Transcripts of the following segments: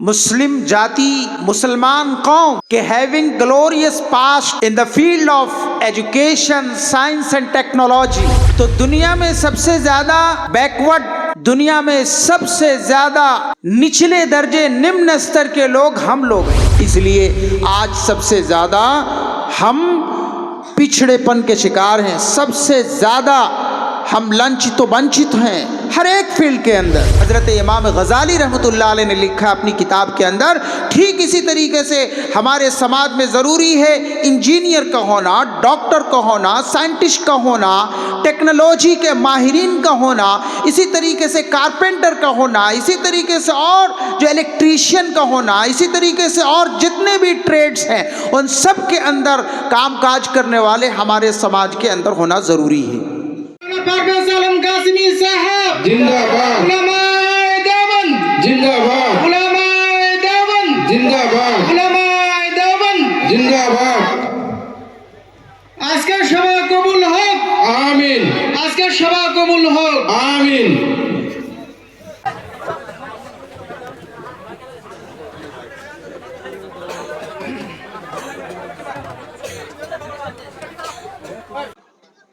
Muslim Jati, Musliman Qaum ke having glorious past in the field of education, science and technology. तो दुनिया में सबसे ज्यादा backward, दुनिया में सबसे ज्यादा निचले दर्जे निम्न स्तर के लोग हम लोग हैं। इसलिए आज सबसे ज्यादा हम पिछड़ेपन के शिकार हैं, सबसे ज्यादा हम लंचित वंचित हैं हर एक फील्ड के अंदर। हजरत इमाम गजाली रहमतुल्लाह अलैह ने लिखा अपनी किताब के अंदर, ठीक इसी तरीके से हमारे समाज में ज़रूरी है इंजीनियर का होना, डॉक्टर का होना, साइंटिस्ट का होना, टेक्नोलॉजी के माहिरीन का होना, इसी तरीके से कारपेंटर का होना, इसी तरीके से और जो इलेक्ट्रीशियन का होना, इसी तरीके से और जितने भी ट्रेड्स हैं उन सब के अंदर काम काज करने वाले हमारे समाज के अंदर होना ज़रूरी है। जिंदाबाद, उलमाए देवबंद जिंदाबाद, उलमाए देवबंद जिंदाबाद, उलमाए देवबंद जिंदाबाद। আজকের সভা কবুল হোক, আমিন। আজকের সভা কবুল হোক, আমিন।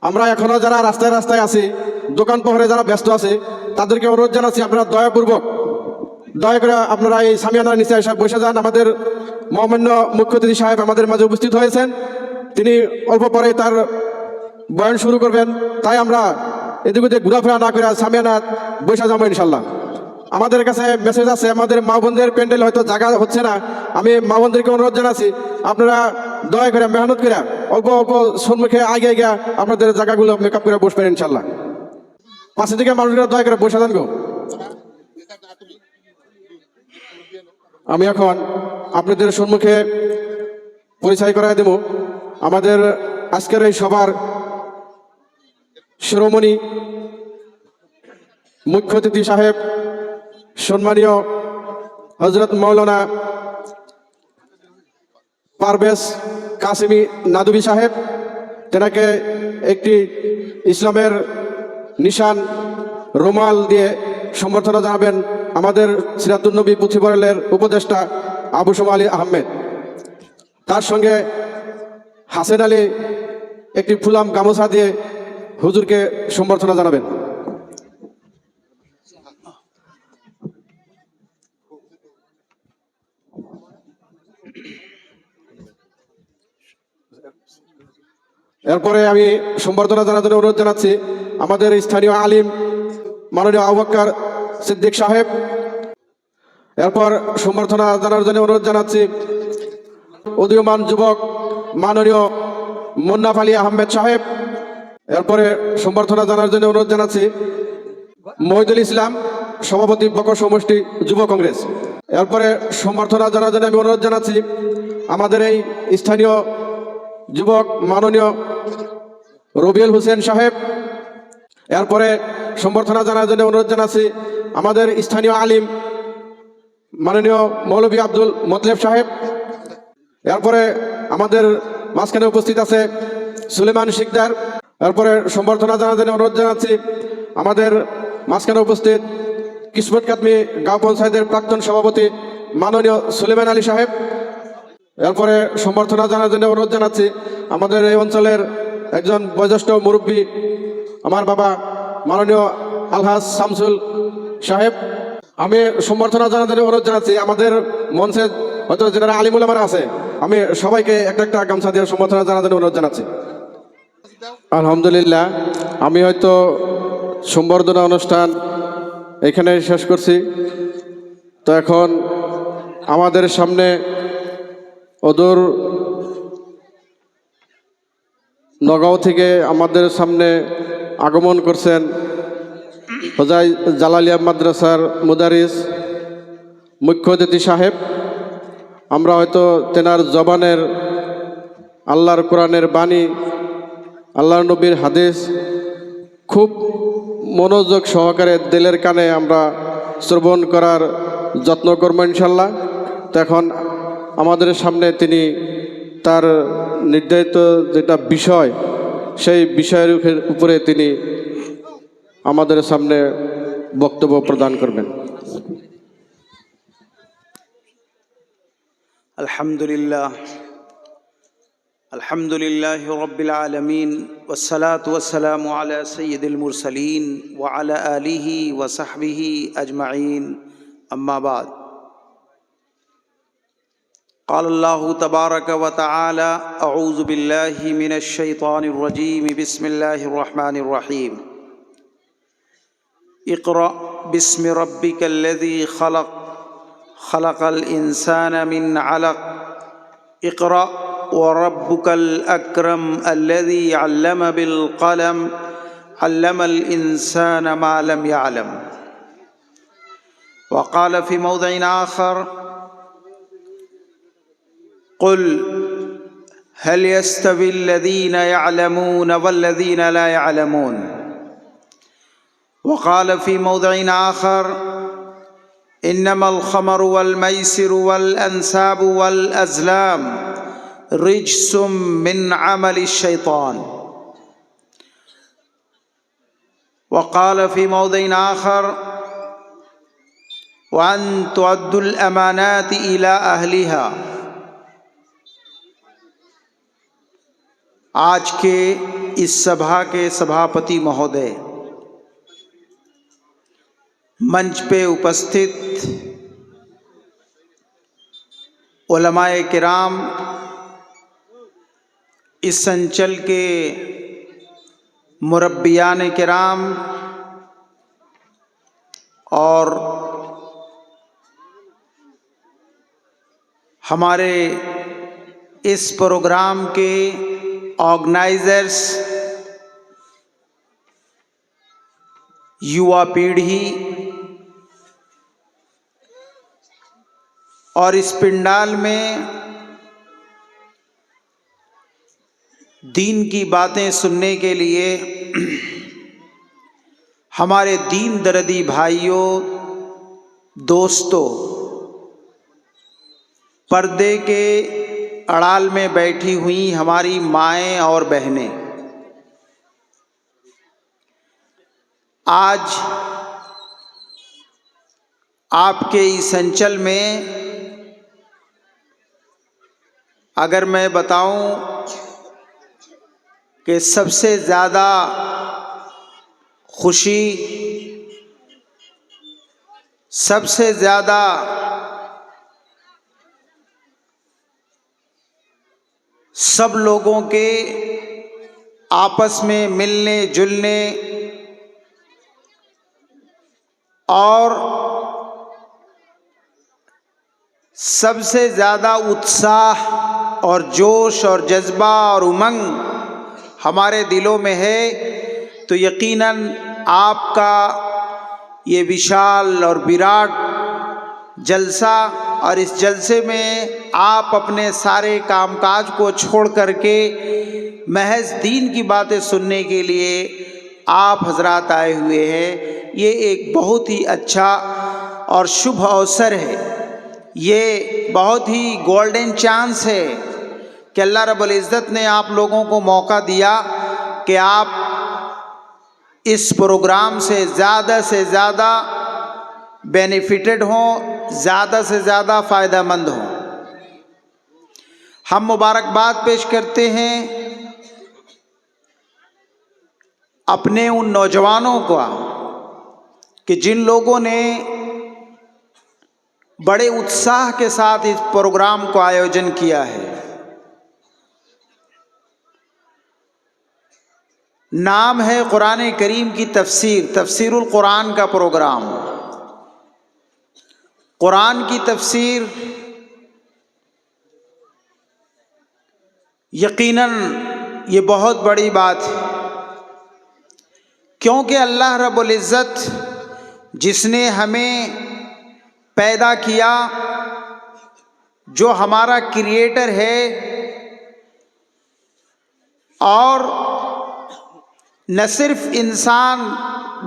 আমরা এখনো যারা রাস্তায় রাস্তায় আছি, দোকান পহরে যারা ব্যস্ত আছে, তাদেরকে অনুরোধ জানাচ্ছি আপনারা দয়া করে আপনারা এই সামিয়ানার নিচে এসে বসে যান। আমাদের মহামান্য মুখ্য অতিথি সাহেব আমাদের মাঝে উপস্থিত হয়েছেন, তিনি অল্প পরে তার বয়ান শুরু করবেন। তাই আমরা এদিক ওদিক ঘোরাফেরা না করে সামিয়ানা বসে যাবো ইনশাল্লাহ। আমাদের কাছে মেসেজ আছে, আমাদের মা বোনদের প্যান্ডেল হয়তো জায়গা হচ্ছে না, আমি মা বোনদেরকে অনুরোধ জানাচ্ছি আপনারা দয়া করে মেহনত করে অল্প অল্প সম্মুখে আগে গিয়ে আপনাদের জায়গাগুলো মেকআপ করে বসবেন ইনশাল্লাহ। পাশে থেকে মানুষরা দয়া করে বসে যান গো। আমি এখন আপনাদের সম্মুখে পরিচয় করাই দেব আমাদের আজকের এই সভার শিরোমণি মুখ্য অতিথি সাহেব, সম্মানীয় হজরত মৌলানা পারভেজ কাসেমি নাদবী সাহেব। তেনাকে একটি ইসলামের নিশান রুমাল দিয়ে সম্বর্ধনা জানাবেন আমাদের সিরাতুন্নবী পুথিপড়ালের উপদেষ্টা আবু সোমা আলী আহমেদ। তার সঙ্গে হাসেন আলী একটি ফুলাম গামছা দিয়ে হুজুরকে সম্বর্ধনা জানাবেন। এরপরে আমি সম্বর্ধনা জানার জন্য অনুরোধ জানাচ্ছি আমাদের স্থানীয় আলিম মাননীয় আবু বকর সিদ্দিক সাহেব। এরপর সম্বর্ধনা জানার জন্য অনুরোধ জানাচ্ছি উদীয়মান যুবক মাননীয় মুন্নাফ আলী আহমেদ সাহেব। এরপরে সম্বর্ধনা জানার জন্য অনুরোধ জানাচ্ছি মহিদুল ইসলাম, সভাপতি বকর সমষ্টি যুব কংগ্রেস। এরপরে সম্বর্ধনা জানার জন্য আমি অনুরোধ জানাচ্ছি আমাদের এই স্থানীয় যুবক মাননীয় রবিউল হোসেন সাহেব। এরপরে সম্বর্ধনা জানার জন্য অনুরোধ জানাচ্ছি আমাদের স্থানীয় আলিম মাননীয় মৌলভী আব্দুল মতলেব সাহেব। এরপরে আমাদের মাঝখানে উপস্থিত আছে সুলেমান শিকদার। এরপরে সম্বর্ধনা জানার জন্য অনুরোধ জানাচ্ছি আমাদের মাঝখানে উপস্থিত কিসমত কাদমি গাঁও পঞ্চায়েতের প্রাক্তন সভাপতি মাননীয় সুলেমান আলী সাহেব। এরপরে সম্বর্ধনা জানার জন্য অনুরোধ জানাচ্ছি আমাদের এই অঞ্চলের একজন বয়োজ্যেষ্ঠ মুরব্বী আমার বাবা মাননীয় আলহাজ শামসুল সাহেব। আমি সম্বর্ধনা জানার জন্য অনুরোধ জানাচ্ছি আমাদের মঞ্চে হয়তো যারা আলিমুল আমার আছে, আমি সবাইকে একটা একটা গামছা দিয়ে সম্বর্ধনা জানার জন্য অনুরোধ জানাচ্ছি। আলহামদুলিল্লাহ, আমি হয়তো সম্বর্ধনা অনুষ্ঠান এখানে শেষ করছি। তো এখন আমাদের সামনে অদূর নগাঁও থেকে আমাদের সামনে আগমন করছেন হোজাই জালালিয়া মাদ্রাসার মুদারিস মুখ্য অতিথি সাহেব। আমরা হয়তো তেনার জবানের আল্লাহর কোরআনের বাণী, আল্লাহর নবীর হাদিস খুব মনোযোগ সহকারে দিলের কানে আমরা শ্রবণ করার যত্ন করব ইনশাল্লাহ। তো এখন আমাদের সামনে তিনি তার নির্ধারিত যেটা বিষয়, সেই বিষয়ের উপরে তিনি আমাদের সামনে বক্তব্য প্রদান করবেন। الحمد لله رب العالمين والصلاة والسلام على سيد المرسلين وعلى آله وصحبه أجمعين أما بعد قال الله تبارك وتعالى أعوذ بالله من الشيطان الرجيم بسم الله الرحمن الرحيم اقرأ باسم ربك الذي خلق الإنسان من علق اقرأ وربك الأكرم الذي علم بالقلم علم الإنسان ما لم يعلم وقال في موضع آخر قل هل يستوي الذين يعلمون والذين لا يعلمون وقال في موضع آخر إنما الخمر والميسر والأنساب والأزلام رجس من عمل الشيطان وقال في موضع آخر وأن تؤدوا الأمانات إلى أهلها. آج کے اس سبھا کے سبھاپتی مہودے، منچ پہ اپستھت علماء کرام، اس انچل کے مربیان کرام اور ہمارے اس پروگرام کے آرگنائزرز، یووا پیڑھی اور اس پنڈال میں دین کی باتیں سننے کے لیے ہمارے دین دردی بھائیوں، دوستوں، پردے کے اڑال میں بیٹھی ہوئی ہماری مائیں اور بہنیں، آج آپ کے اس انچل میں اگر میں بتاؤں کہ سب سے زیادہ خوشی، سب سے زیادہ سب لوگوں کے آپس میں ملنے جلنے اور سب سے زیادہ اتساہ اور جوش اور جذبہ اور امنگ ہمارے دلوں میں ہے، تو یقیناً آپ کا یہ وشال اور وراٹ جلسہ، اور اس جلسے میں آپ اپنے سارے کام کاج کو چھوڑ کر کے محض دین کی باتیں سننے کے لیے آپ حضرات آئے ہوئے ہیں، یہ ایک بہت ہی اچھا اور شبھ اوسر ہے، یہ بہت ہی گولڈن چانس ہے کہ اللہ رب العزت نے آپ لوگوں کو موقع دیا کہ آپ اس پروگرام سے زیادہ بینیفٹڈ ہوں، زیادہ سے زیادہ فائدہ مند ہوں۔ ہم مبارکباد پیش کرتے ہیں اپنے ان نوجوانوں کو کہ جن لوگوں نے بڑے اتساہ کے ساتھ اس پروگرام کو آیوجن کیا ہے۔ نام ہے قرآن کریم کی تفسیر القرآن کا پروگرام۔ قرآن کی تفسیر یقیناً یہ بہت بڑی بات ہے، کیونکہ اللہ رب العزت جس نے ہمیں پیدا کیا، جو ہمارا کریٹر ہے، اور نہ صرف انسان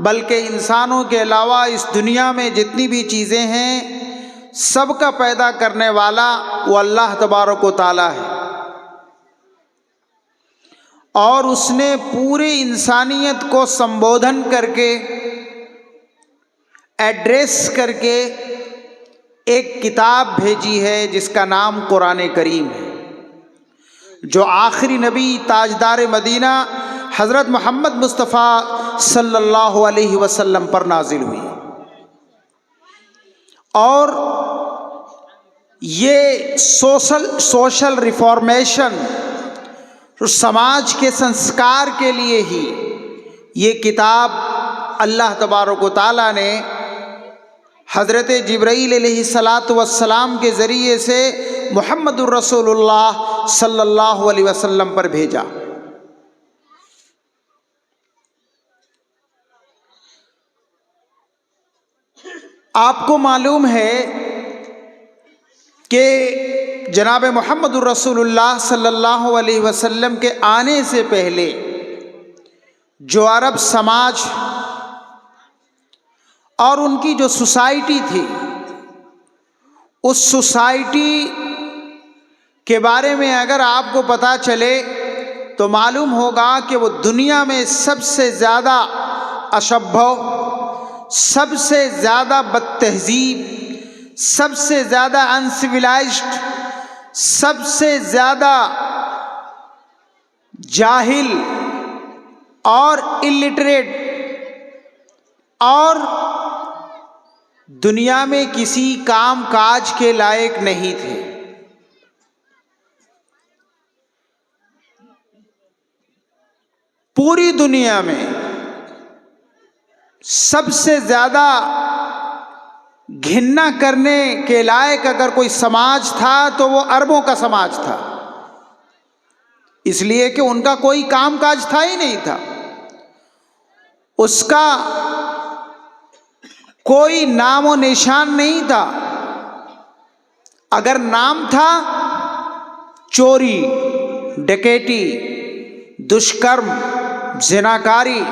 بلکہ انسانوں کے علاوہ اس دنیا میں جتنی بھی چیزیں ہیں سب کا پیدا کرنے والا وہ اللہ تبارک و تعالی ہے، اور اس نے پوری انسانیت کو سمبودھن کر کے، ایڈریس کر کے ایک کتاب بھیجی ہے جس کا نام قرآن کریم ہے، جو آخری نبی تاجدار مدینہ حضرت محمد مصطفیٰ صلی اللہ علیہ وسلم پر نازل ہوئی، اور یہ سوشل ریفارمیشن، سماج کے سنسکار کے لیے ہی یہ کتاب اللہ تبارک و تعالیٰ نے حضرت جبرائیل علیہ السلام کے ذریعے سے محمد الرسول اللہ صلی اللہ علیہ وسلم پر بھیجا۔ آپ کو معلوم ہے کہ جناب محمد الرسول اللہ صلی اللہ علیہ وسلم کے آنے سے پہلے جو عرب سماج اور ان کی جو سوسائٹی تھی، اس سوسائٹی کے بارے میں اگر آپ کو پتہ چلے تو معلوم ہوگا کہ وہ دنیا میں سب سے زیادہ اشبھو، سب سے زیادہ بد تہذیب، سب سے زیادہ انسیولائزڈ، سب سے زیادہ جاہل اور الٹریٹ، اور دنیا میں کسی کام کاج کے لائق نہیں تھے۔ پوری دنیا میں سب سے زیادہ گھننا کرنے کے لائق اگر کوئی سماج تھا تو وہ عربوں کا سماج تھا، اس لیے کہ ان کا کوئی کام کاج تھا ہی نہیں تھا، اس کا کوئی نام و نشان نہیں تھا، اگر نام تھا چوری، ڈکیتی، دشکرم، زناکاری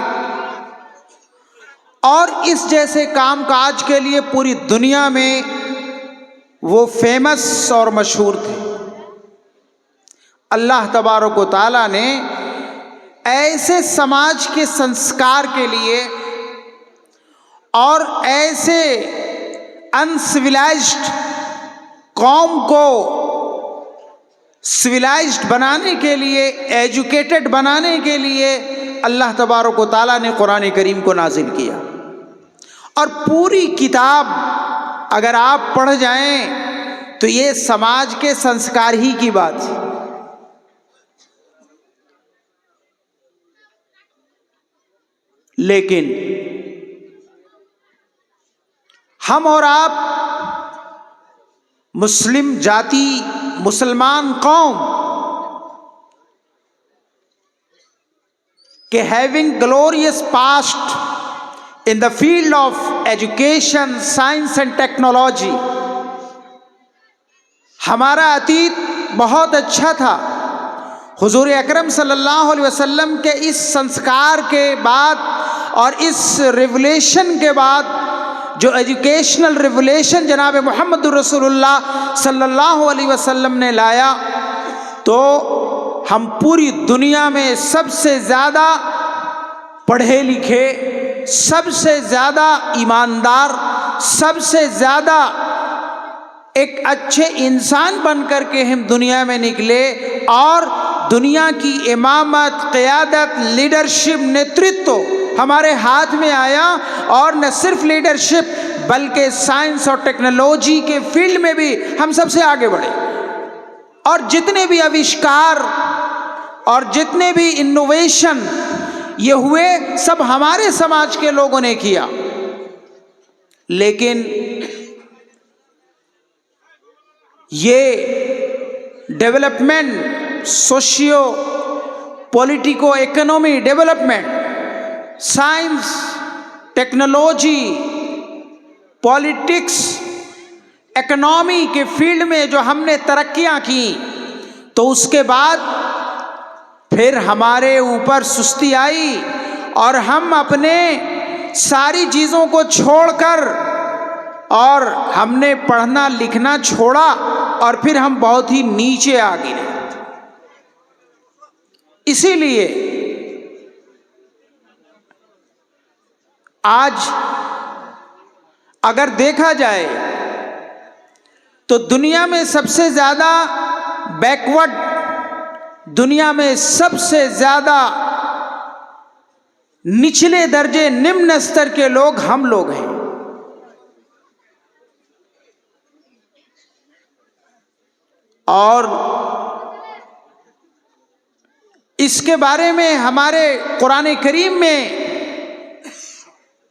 اور اس جیسے کام کاج کے لیے پوری دنیا میں وہ فیمس اور مشہور تھے۔ اللہ تبارک و تعالیٰ نے ایسے سماج کے سنسکار کے لیے اور ایسے انسیولائزڈ قوم کو سویلائزڈ بنانے کے لیے، ایجوکیٹڈ بنانے کے لیے اللہ تبارک و تعالیٰ نے قرآن کریم کو نازل کیا، اور پوری کتاب اگر آپ پڑھ جائیں تو یہ سماج کے سنسکار ہی کی بات ہے۔ لیکن ہم اور آپ مسلم جاتی، مسلمان قوم کہ having glorious past in the field of education, science and technology، ہمارا عتیت بہت اچھا تھا۔ حضور اکرم صلی اللہ علیہ وسلم کے اس سنسکار کے بعد اور اس ریولیشن کے بعد جو ایجوکیشنل ریولیشن جناب محمد الرسول اللہ صلی اللہ علیہ وسلم نے لایا، تو ہم پوری دنیا میں سب سے زیادہ پڑھے لکھے، سب سے زیادہ ایماندار، سب سے زیادہ ایک اچھے انسان بن کر کے ہم دنیا میں نکلے، اور دنیا کی امامت، قیادت، لیڈرشپ، نیترتو ہمارے ہاتھ میں آیا، اور نہ صرف لیڈرشپ بلکہ سائنس اور ٹیکنالوجی کے فیلڈ میں بھی ہم سب سے آگے بڑھے، اور جتنے بھی آوشکار اور جتنے بھی انوویشن یہ ہوئے سب ہمارے سماج کے لوگوں نے کیا۔ لیکن یہ development, socio politico economy development, science, technology, politics, economy کے فیلڈ میں جو ہم نے ترقیاں کی، تو اس کے بعد پھر ہمارے اوپر سستی آئی، اور ہم اپنے ساری چیزوں کو چھوڑ کر اور ہم نے پڑھنا لکھنا چھوڑا، اور پھر ہم بہت ہی نیچے آ گئے۔ اسی لیے آج اگر دیکھا جائے तो दुनिया में सबसे ज़्यादा बैकवर्ड, दुनिया में सबसे ज़्यादा निचले दर्जे, निम्न स्तर के लोग हम लोग हैं। और इसके बारे में हमारे कुरान करीम में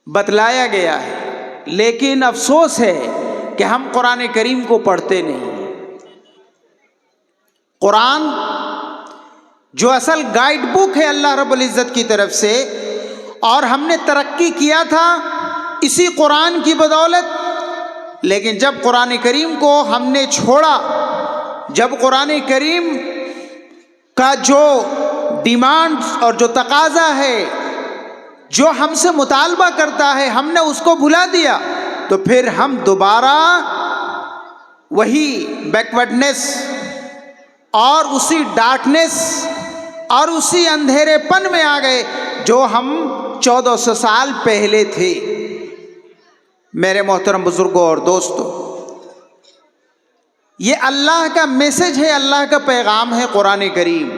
बतलाया गया है, लेकिन अफसोस है कि हम कुरान करीम को पढ़ते नहीं। कुरान जो असल गाइड बुक है अल्लाह रब्बुल इज़्ज़त की तरफ से, और हमने तरक्की किया था इसी कुरान की बदौलत, लेकिन जब कुरान करीम को हमने छोड़ा, जब कुरान करीम का जो डिमांड्स और जो तकाजा है, जो हमसे मुतालबा करता है, हमने उसको भुला दिया, तो फिर हम दोबारा वही बैकवर्डनेस और उसी डार्कनेस और उसी अंधेरेपन में आ गए जो हम 1400 साल पहले थे। मेरे मोहतरम बुजुर्गों और दोस्तों, ये अल्लाह का मैसेज है, अल्लाह का पैगाम है कुरान करीम।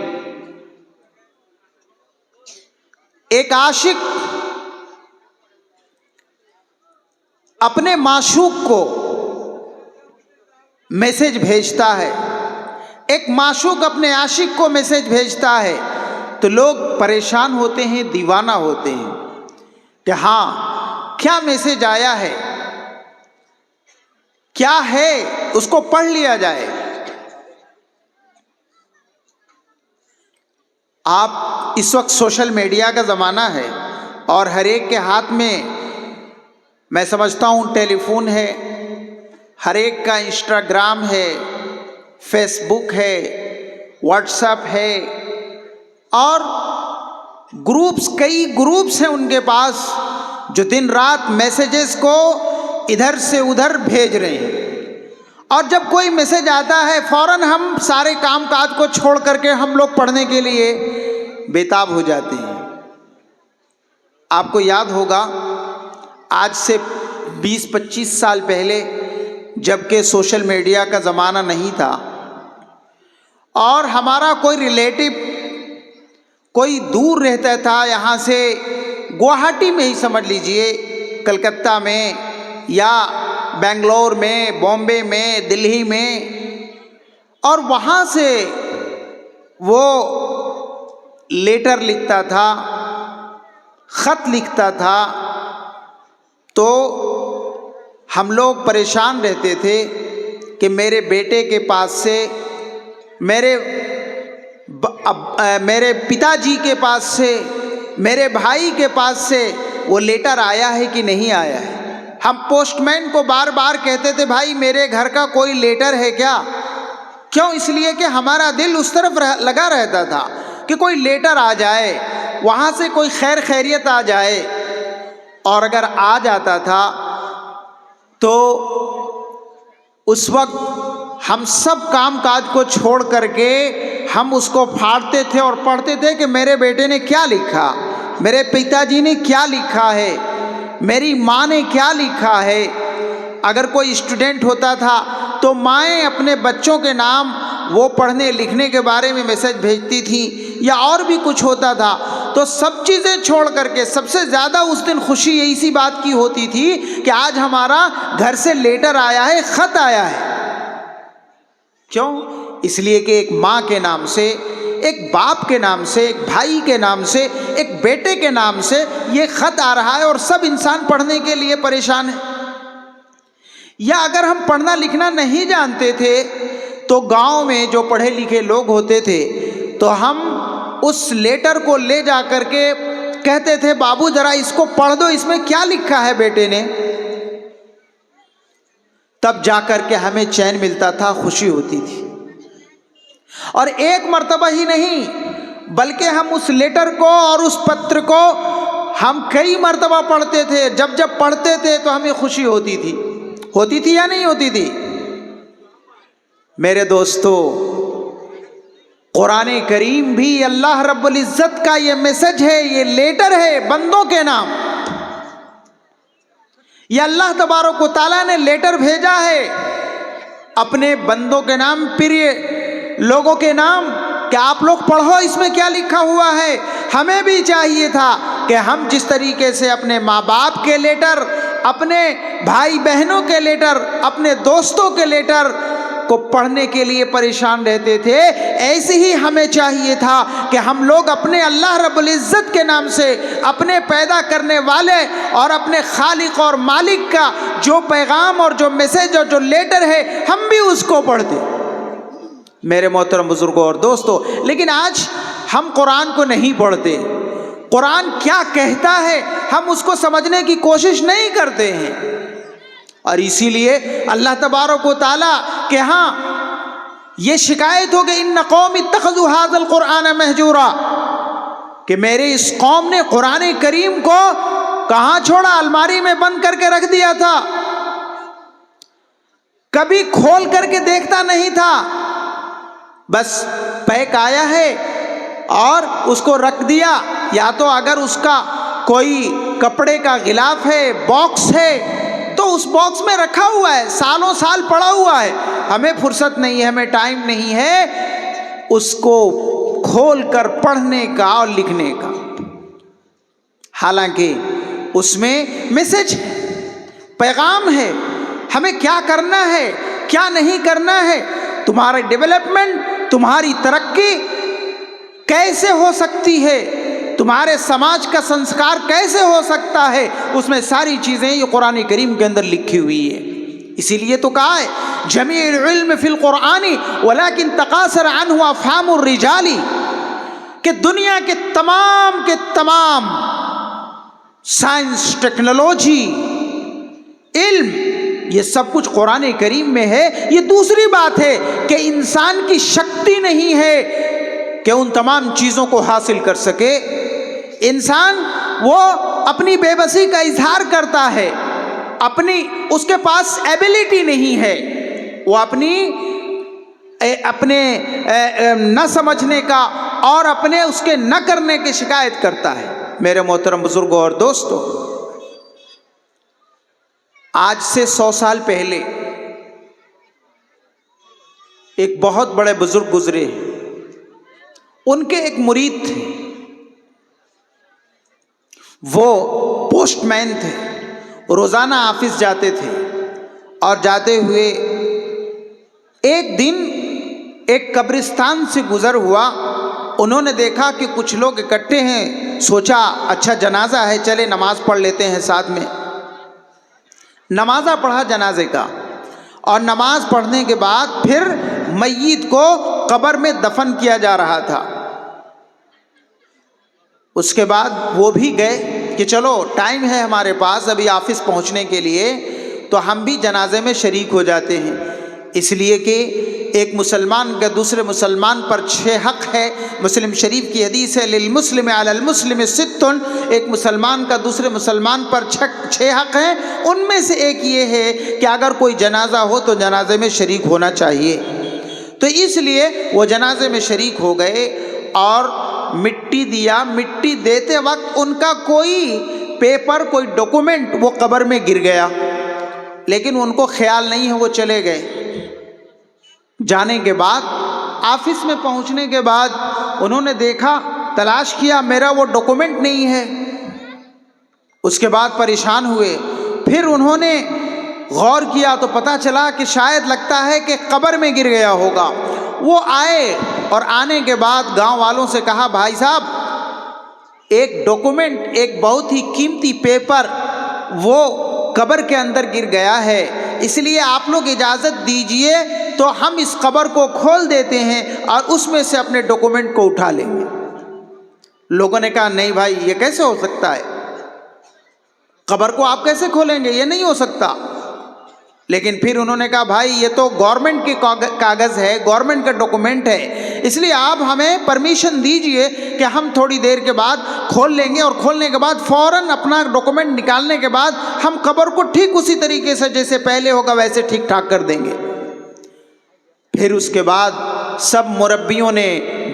एक आशिक अपने माशूक को मैसेज भेजता है, एक माशूक अपने आशिक को मैसेज भेजता है, तो लोग परेशान होते हैं, दीवाना होते हैं कि हाँ क्या मैसेज आया है, क्या है, उसको पढ़ लिया जाए। आप इस वक्त सोशल मीडिया का ज़माना है और हर एक के हाथ में, मैं समझता हूँ, टेलीफोन है, हर एक का इंस्टाग्राम है, फेसबुक है, व्हाट्सएप है, और ग्रुप्स, कई ग्रुप्स हैं उनके पास जो दिन रात मैसेजेस को इधर से उधर भेज रहे हैं। और जब कोई मैसेज आता है, फौरन हम सारे काम काज को छोड़ करके हम लोग पढ़ने के लिए बेताब हो जाते हैं। आपको याद होगा आज से 20-25 साल पहले, जबकि सोशल मीडिया का ज़माना नहीं था और हमारा कोई रिलेटिव कोई दूर रहता था, यहाँ से गुवाहाटी में ही समझ लीजिए, कलकत्ता में या बेंगलोर में, बॉम्बे में, दिल्ली में, और वहाँ से वो लेटर लिखता था, ख़त लिखता था, तो हम लोग परेशान रहते थे कि मेरे बेटे के पास से, मेरे पिताजी के पास से, मेरे भाई के पास से वो लेटर आया है कि नहीं आया है। हम पोस्टमैन को बार बार कहते थे, भाई मेरे घर का कोई लेटर है क्या? क्यों? इसलिए कि हमारा दिल उस तरफ लगा रहता था कि कोई लेटर आ जाए, वहाँ से कोई खैर खैरियत आ जाए। और अगर आ जाता था तो उस वक्त हम सब काम काज को छोड़ करके हम उसको फाड़ते थे और पढ़ते थे कि मेरे बेटे ने क्या लिखा, मेरे पिताजी ने क्या लिखा है, मेरी माँ ने क्या लिखा है। अगर कोई स्टूडेंट होता था तो माएँ अपने बच्चों के नाम वो पढ़ने लिखने के बारे में मैसेज भेजती थी, या और भी कुछ होता था। तो सब चीज़ें छोड़ करके सबसे ज़्यादा उस दिन खुशी इसी बात की होती थी कि आज हमारा घर से लेटर आया है, ख़त आया है। क्यों? इसलिए कि एक माँ के नाम से, एक बाप के नाम से, एक भाई के नाम से, एक बेटे के नाम से ये ख़त आ रहा है और सब इंसान पढ़ने के लिए परेशान है। या अगर हम पढ़ना लिखना नहीं जानते थे तो गांव में जो पढ़े लिखे लोग होते थे तो हम उस लेटर को ले जा कर के कहते थे, बाबू जरा इसको पढ़ दो, इसमें क्या लिखा है बेटे ने। तब जा कर के हमें चैन मिलता था, खुशी होती थी। और एक मर्तबा ही नहीं, बल्कि हम उस लेटर को और उस पत्र को हम कई मर्तबा पढ़ते थे। जब जब पढ़ते थे तो हमें खुशी होती थी या नहीं होती थी? मेरे दोस्तों, कुरान करीम भी अल्लाह रब्बुल इज़्ज़त का ये मैसेज है, ये लेटर है बंदों के नाम। ये अल्लाह तबारक व तआला ने लेटर भेजा है अपने बंदों के नाम, प्रिय लोगों के नाम कि आप लोग पढ़ो इसमें क्या लिखा हुआ है। हमें भी चाहिए था कि हम जिस तरीके से अपने माँ बाप के लेटर, अपने भाई बहनों के लेटर, अपने दोस्तों के लेटर को पढ़ने के लिए परेशान रहते थे, ऐसे ही हमें चाहिए था कि हम लोग अपने अल्लाह रब्बुल इज़्ज़त के नाम से, अपने पैदा करने वाले और अपने खालिक और मालिक का जो पैगाम और जो मैसेज और जो लेटर है, हम भी उसको पढ़ते। मेरे मोहतरम बुजुर्गों और दोस्तों, लेकिन आज हम कुरान को नहीं पढ़ते। कुरान क्या कहता है हम उसको समझने की कोशिश नहीं करते हैं, और इसीलिए अल्लाह तबारक व तआला के यहाँ ये शिकायत हो गई, इन्न कौम इत्तखज़ू हाज़ल कुरआन महजूरा, कि मेरे इस कौम ने कुरान करीम को कहाँ छोड़ा, अलमारी में बंद करके रख दिया था, कभी खोल करके देखता नहीं था, बस पैक आया है और उसको रख दिया, या तो अगर उसका कोई कपड़े का गिलाफ है, बॉक्स है, तो उस बॉक्स में रखा हुआ है, सालों साल पड़ा हुआ है, हमें फुर्सत नहीं है, हमें टाइम नहीं है उसको खोल कर पढ़ने का और लिखने का। हालांकि उसमें मैसेज, पैगाम है, हमें क्या करना है, क्या नहीं करना है, तुम्हारी डेवलपमेंट, तुम्हारी तरक्की कैसे हो सकती है, तुम्हारे समाज का संस्कार कैसे हो सकता है, उसमें सारी चीज़ें ये कुरान करीम के अंदर लिखी हुई है। इसीलिए तो कहा है, जमीउल इल्म फिल कुरानी वलाकिन तकासर अन्हु अफ़हामुर रिजाली, कि दुनिया के तमाम साइंस, टेक्नोलॉजी, इल्म, ये सब कुछ कुरान करीम में है। ये दूसरी बात है कि इंसान की शक्ति नहीं है कि उन तमाम चीज़ों को हासिल कर सके। इंसान वो अपनी बेबसी का इजहार करता है, उसके पास एबिलिटी नहीं है, वो अपने न समझने का और अपने उसके न करने की शिकायत करता है। मेरे मोहतरम बुजुर्गों और दोस्तों, आज से 100 साल पहले एक बहुत बड़े बुजुर्ग गुजरे, उनके एक मुरीद थे, वो पोस्टमैन थे, रोज़ाना ऑफिस जाते थे, और जाते हुए एक दिन एक कब्रिस्तान से गुजर हुआ, उन्होंने देखा कि कुछ लोग इकट्ठे हैं, सोचा अच्छा जनाजा है, चले नमाज पढ़ लेते हैं साथ में। नमाज़ा पढ़ा जनाजे का, और नमाज पढ़ने के बाद फिर मय्यत को कब्र में दफन किया जा रहा था। उसके बाद वो भी गए कि चलो टाइम है हमारे पास अभी ऑफिस पहुंचने के लिए, तो हम भी जनाजे में शरीक हो जाते हैं। इसलिए कि एक मुसलमान का दूसरे मुसलमान पर 6 हक़ है। मुस्लिम शरीफ की हदीस है, लिल मुस्लिम अलल मुस्लिम सित्तुन, एक मुसलमान का दूसरे मुसलमान पर 6 हक़ हैं। उनमें से एक ये है कि अगर कोई जनाजा हो तो जनाजे में शरीक होना चाहिए। तो इसलिए वो जनाजे में शरीक हो गए और मिट्टी दिया। मिट्टी देते वक्त उनका कोई पेपर, कोई डॉक्यूमेंट वो कब्र में गिर गया, लेकिन उनको ख्याल नहीं है, वो चले गए। जाने के बाद ऑफिस में पहुंचने के बाद उन्होंने देखा, तलाश किया, मेरा वो डॉक्यूमेंट नहीं है। उसके बाद परेशान हुए, फिर उन्होंने गौर किया तो पता चला कि शायद लगता है कि कब्र में गिर गया होगा। वो आए और आने के बाद गांव वालों से कहा, भाई साहब एक डॉक्यूमेंट, एक बहुत ही कीमती पेपर वो कब्र के अंदर गिर गया है, इसलिए आप लोग इजाज़त दीजिए तो हम इस कब्र को खोल देते हैं और उसमें से अपने डॉक्यूमेंट को उठा लेंगे। लोगों ने कहा, नहीं भाई ये कैसे हो सकता है, कब्र को आप कैसे खोलेंगे, ये नहीं हो सकता। लेकिन फिर उन्होंने कहा, भाई ये तो गवर्नमेंट के कागज़ है, गवर्नमेंट का डॉक्यूमेंट है, इसलिए आप हमें परमिशन दीजिए कि हम थोड़ी देर के बाद खोल लेंगे, और खोलने के बाद फ़ौरन अपना डॉक्यूमेंट निकालने के बाद हम कब्र को ठीक उसी तरीके से जैसे पहले होगा वैसे ठीक ठाक कर देंगे। फिर उसके बाद सब मुरब्बियों ने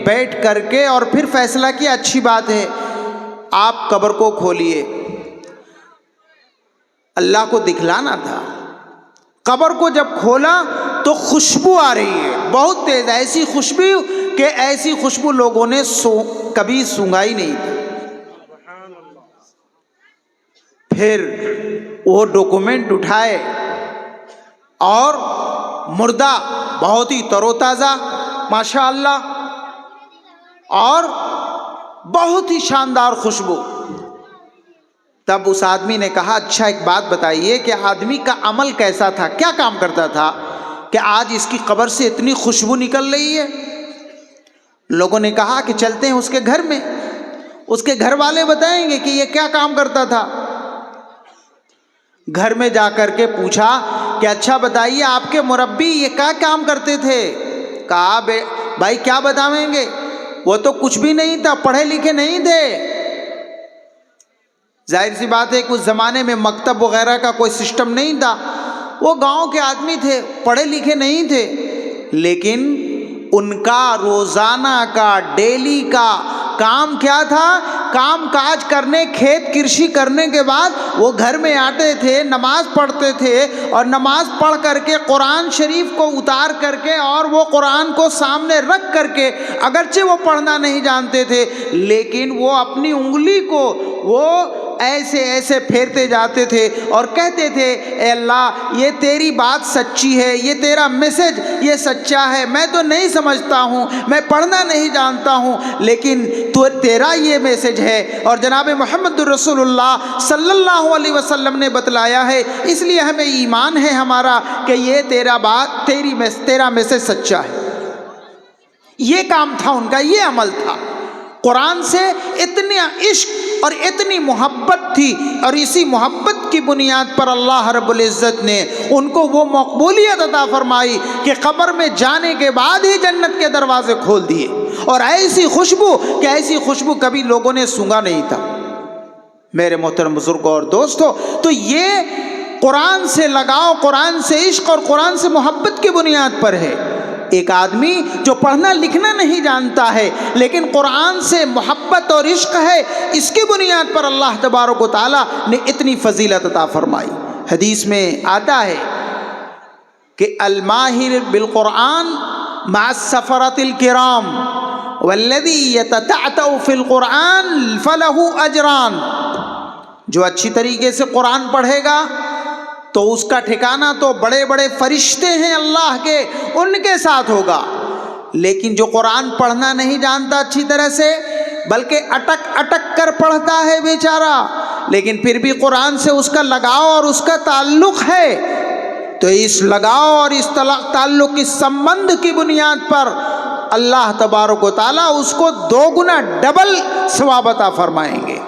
बैठ करके और फिर फैसला किया, अच्छी बात है आप कब्र को खोलिए। अल्लाह को दिखलाना था। कब्र को जब खोला تو خوشبو آ رہی ہے بہت تیز، ایسی خوشبو کہ ایسی خوشبو لوگوں نے کبھی سونگا ہی نہیں تھا۔ پھر وہ ڈاکومنٹ اٹھائے اور مردہ بہت ہی تر و تازہ ماشاء اللہ اور بہت ہی شاندار خوشبو۔ تب اس آدمی نے کہا اچھا ایک بات بتائیے کہ آدمی کا عمل کیسا تھا، کیا کام کرتا تھا کہ آج اس کی قبر سے اتنی خوشبو نکل رہی ہے؟ لوگوں نے کہا کہ چلتے ہیں اس کے گھر میں، اس کے گھر والے بتائیں گے کہ یہ کیا کام کرتا تھا۔ گھر میں جا کر کے پوچھا کہ اچھا بتائیے آپ کے مربی یہ کیا کام کرتے تھے؟ کہا بھائی کیا بتائیں گے، وہ تو کچھ بھی نہیں تھا، پڑھے لکھے نہیں تھے۔ ظاہر سی بات ہے کہ اس زمانے میں مکتب وغیرہ کا کوئی سسٹم نہیں تھا، وہ گاؤں کے آدمی تھے، پڑھے لکھے نہیں تھے، لیکن ان کا روزانہ کا ڈیلی کا کام کیا تھا؟ کام کاج کرنے، کھیت کرشی کرنے کے بعد وہ گھر میں آتے تھے، نماز پڑھتے تھے اور نماز پڑھ کر کے قرآن شریف کو اتار کر کے اور وہ قرآن کو سامنے رکھ کر کے، اگرچہ وہ پڑھنا نہیں جانتے تھے لیکن وہ اپنی انگلی کو وہ ایسے ایسے پھیرتے جاتے تھے اور کہتے تھے اے اللہ یہ تیری بات سچی ہے، یہ تیرا میسج یہ سچا ہے، میں تو نہیں سمجھتا ہوں، میں پڑھنا نہیں جانتا ہوں، لیکن تو تیرا یہ میسج ہے اور جناب محمد رسول اللہ صلی اللہ علیہ وسلم نے بتلایا ہے، اس لیے ہمیں ایمان ہے ہمارا کہ یہ تیرا بات تیرا میسج سچا ہے۔ یہ کام تھا ان کا، یہ عمل تھا۔ قرآن سے اتنا عشق اور اتنی محبت تھی اور اسی محبت کی بنیاد پر اللہ رب العزت نے ان کو وہ مقبولیت عطا فرمائی کہ قبر میں جانے کے بعد ہی جنت کے دروازے کھول دیے، اور ایسی خوشبو کہ ایسی خوشبو کبھی لوگوں نے سونگا نہیں تھا۔ میرے محترم بزرگوں اور دوستو، تو یہ قرآن سے لگاؤ، قرآن سے عشق اور قرآن سے محبت کی بنیاد پر ہے۔ ایک آدمی جو پڑھنا لکھنا نہیں جانتا ہے لیکن قرآن سے محبت اور عشق ہے، اس کی بنیاد پر اللہ تبارک و تعالیٰ نے اتنی فضیلت عطا فرمائی۔ حدیث میں آتا ہے کہ الماہر بالقرآن مع السفرۃ الکرام والذی یتتعتع فی القرآن فلہ اجران، جو اچھی طریقے سے قرآن پڑھے گا تو اس کا ٹھکانہ تو بڑے بڑے فرشتے ہیں اللہ کے، ان کے ساتھ ہوگا، لیکن جو قرآن پڑھنا نہیں جانتا اچھی طرح سے بلکہ اٹک اٹک کر پڑھتا ہے بیچارہ، لیکن پھر بھی قرآن سے اس کا لگاؤ اور اس کا تعلق ہے، تو اس لگاؤ اور اس تعلق کی سمبند کی بنیاد پر اللہ تبارک و تعالیٰ اس کو 2 گنا ڈبل ثواب عطا فرمائیں گے۔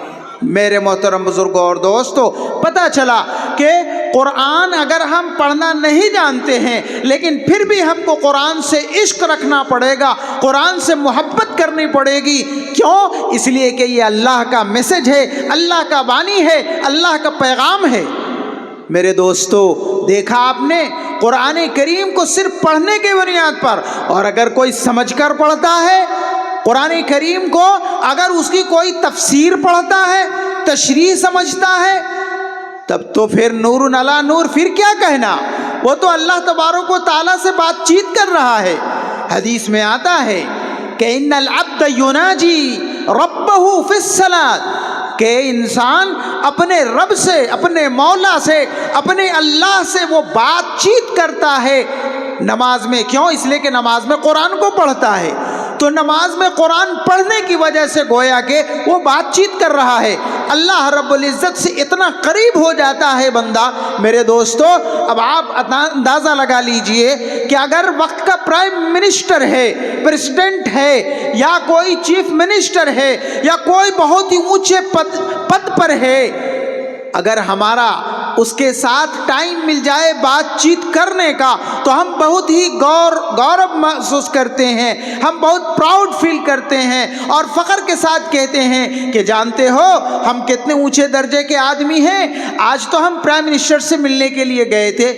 میرے محترم بزرگوں اور دوستو، پتہ چلا کہ قرآن اگر ہم پڑھنا نہیں جانتے ہیں لیکن پھر بھی ہم کو قرآن سے عشق رکھنا پڑے گا، قرآن سے محبت کرنی پڑے گی۔ کیوں؟ اس لیے کہ یہ اللہ کا میسج ہے، اللہ کا بانی ہے، اللہ کا پیغام ہے۔ میرے دوستو، دیکھا آپ نے قرآن کریم کو صرف پڑھنے کی بنیاد پر، اور اگر کوئی سمجھ کر پڑھتا ہے قرآن کریم کو، اگر اس کی کوئی تفسیر پڑھتا ہے، تشریح سمجھتا ہے، تب تو پھر نور علی نور، پھر کیا کہنا، وہ تو اللہ تبارک و تعالیٰ سے بات چیت کر رہا ہے۔ حدیث میں آتا ہے کہ ان العبد یناجی ربہ فی الصلاۃ، کہ انسان اپنے رب سے، اپنے مولا سے، اپنے اللہ سے وہ بات چیت کرتا ہے نماز میں۔ کیوں؟ اس لیے کہ نماز میں قرآن کو پڑھتا ہے، تو نماز میں قرآن پڑھنے کی وجہ سے گویا کہ وہ بات چیت کر رہا ہے، اللہ رب العزت سے اتنا قریب ہو جاتا ہے بندہ۔ میرے دوستو، اب آپ اندازہ لگا لیجئے کہ اگر وقت کا پرائم منسٹر ہے، پریزیڈنٹ ہے، یا کوئی چیف منسٹر ہے، یا کوئی بہت ہی اونچے پد پر ہے، اگر ہمارا اس کے ساتھ ٹائم مل جائے بات چیت کرنے کا تو ہم بہت ہی گورو محسوس کرتے ہیں، ہم بہت پراؤڈ فیل کرتے ہیں اور فخر کے ساتھ کہتے ہیں کہ جانتے ہو ہم کتنے اونچے درجے کے آدمی ہیں۔ آج تو ہم پرائم منسٹر سے ملنے کے لیے گئے تھے،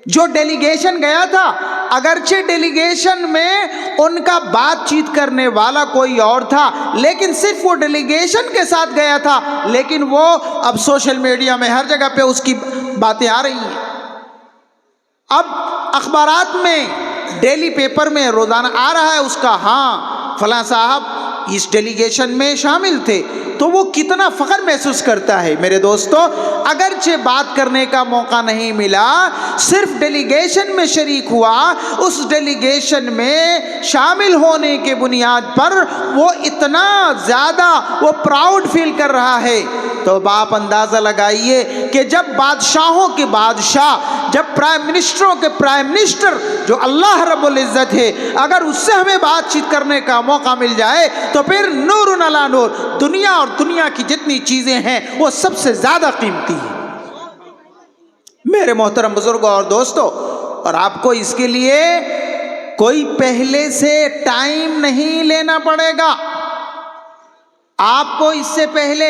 جو ڈیلیگیشن گیا تھا، اگرچہ ڈیلیگیشن میں ان کا بات چیت کرنے والا کوئی اور تھا لیکن صرف وہ ڈیلیگیشن کے ساتھ گیا تھا، لیکن وہ اب سوشل میڈیا میں ہر جگہ پہ اس کی باتیں آ رہی ہیں۔ اب अखबारात में, डेली पेपर में रोजाना आ रहा है उसका, हाँ फलां साहब इस डेलीगेशन में शामिल थे, तो वो कितना फख्र महसूस करता है। मेरे दोस्तों, अगरचे बात करने का मौका नहीं मिला, सिर्फ डेलीगेशन में शरीक हुआ, उस डेलीगेशन में शामिल होने के बुनियाद पर वो इतना ज़्यादा वो प्राउड फील कर रहा है। तो आप अंदाज़ा लगाइए कि जब बादशाहों के बादशाह, जब प्राइम मिनिस्टरों के प्राइम मिनिस्टर जो अल्लाह रब्बुल इज़्ज़त है, अगर उससे हमें बातचीत करने का मौका मिल जाए तो फिर नूरुन अला नूर, दुनिया और दुनिया की जितनी चीज़ें हैं वो सबसे ज़्यादा कीमती है। मेरे मोहतरम बुजुर्गों और दोस्तों, और आपको इसके लिए कोई पहले से टाइम नहीं लेना पड़ेगा। आपको इससे पहले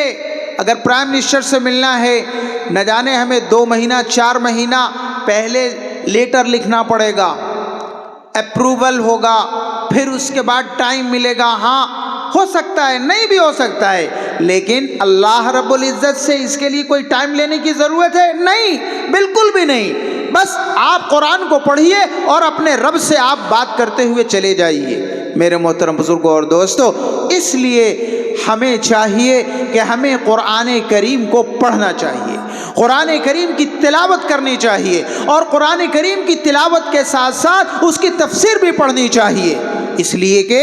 अगर प्राइम मिनिस्टर से मिलना है, न जाने हमें 2 महीना 4 महीना पहले लेटर लिखना पड़ेगा, अप्रूवल होगा, फिर उसके बाद टाइम मिलेगा। हाँ, हो सकता है, नहीं भी हो सकता है, लेकिन अल्लाह रब्बुल इज़्ज़त से इसके लिए कोई टाइम लेने की ज़रूरत है? नहीं, बिल्कुल भी नहीं। बस आप कुरान को पढ़िए और अपने रब से आप बात करते हुए चले जाइए। मेरे मोहतरम बुजुर्गों और दोस्तों, इसलिए हमें चाहिए कि हमें कुरान करीम को पढ़ना चाहिए, कुरान करीम की तिलावत करनी चाहिए, और कुरान करीम की तिलावत के साथ साथ उसकी तफसीर भी पढ़नी चाहिए, इसलिए कि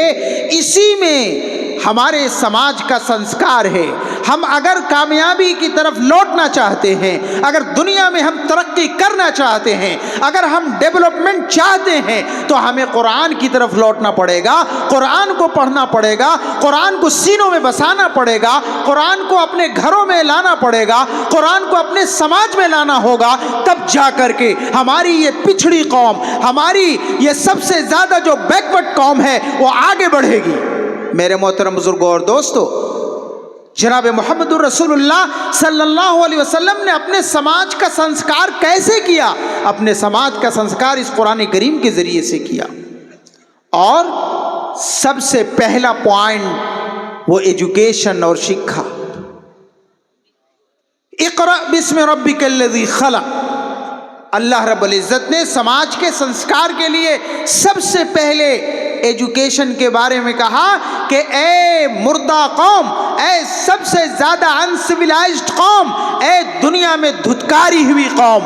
इसी में हमारे समाज का संस्कार है। हम अगर कामयाबी की तरफ लौटना चाहते हैं, अगर दुनिया में हम तरक्की करना चाहते हैं, अगर हम डेवलपमेंट चाहते हैं, तो हमें कुरान की तरफ लौटना पड़ेगा, कुरान को पढ़ना पड़ेगा, कुरान को सीनों में बसाना पड़ेगा, कुरान को अपने घरों में लाना पड़ेगा, कुरान को अपने समाज में लाना होगा। तब जा करके हमारी ये पिछड़ी कौम, हमारी ये सबसे ज़्यादा जो बैकवर्ड कौम है, वो आगे बढ़ेगी। मेरे मोहतरम बुजुर्गों और दोस्तों, जनाब मोहम्मदुर रसूलुल्लाह सल्लल्लाहु अलैहि वसल्लम ने अपने समाज का संस्कार कैसे किया? अपने समाज का संस्कार इस कुरान करीम के ज़रिए से किया। और सबसे पहला पॉइंट वो एजुकेशन और शिक्षा। इक़रा बिस्मि रब्बिकल्लज़ी खलक़। अल्लाह रब्बुल इज़्ज़त ने समाज के संस्कार के लिए सबसे पहले एजुकेशन के बारे में कहा कि ए मुर्दा कौम, ए सबसे ज़्यादा अनसिविलाइज्ड कौम, ए दुनिया में धुतकारी हुई कौम,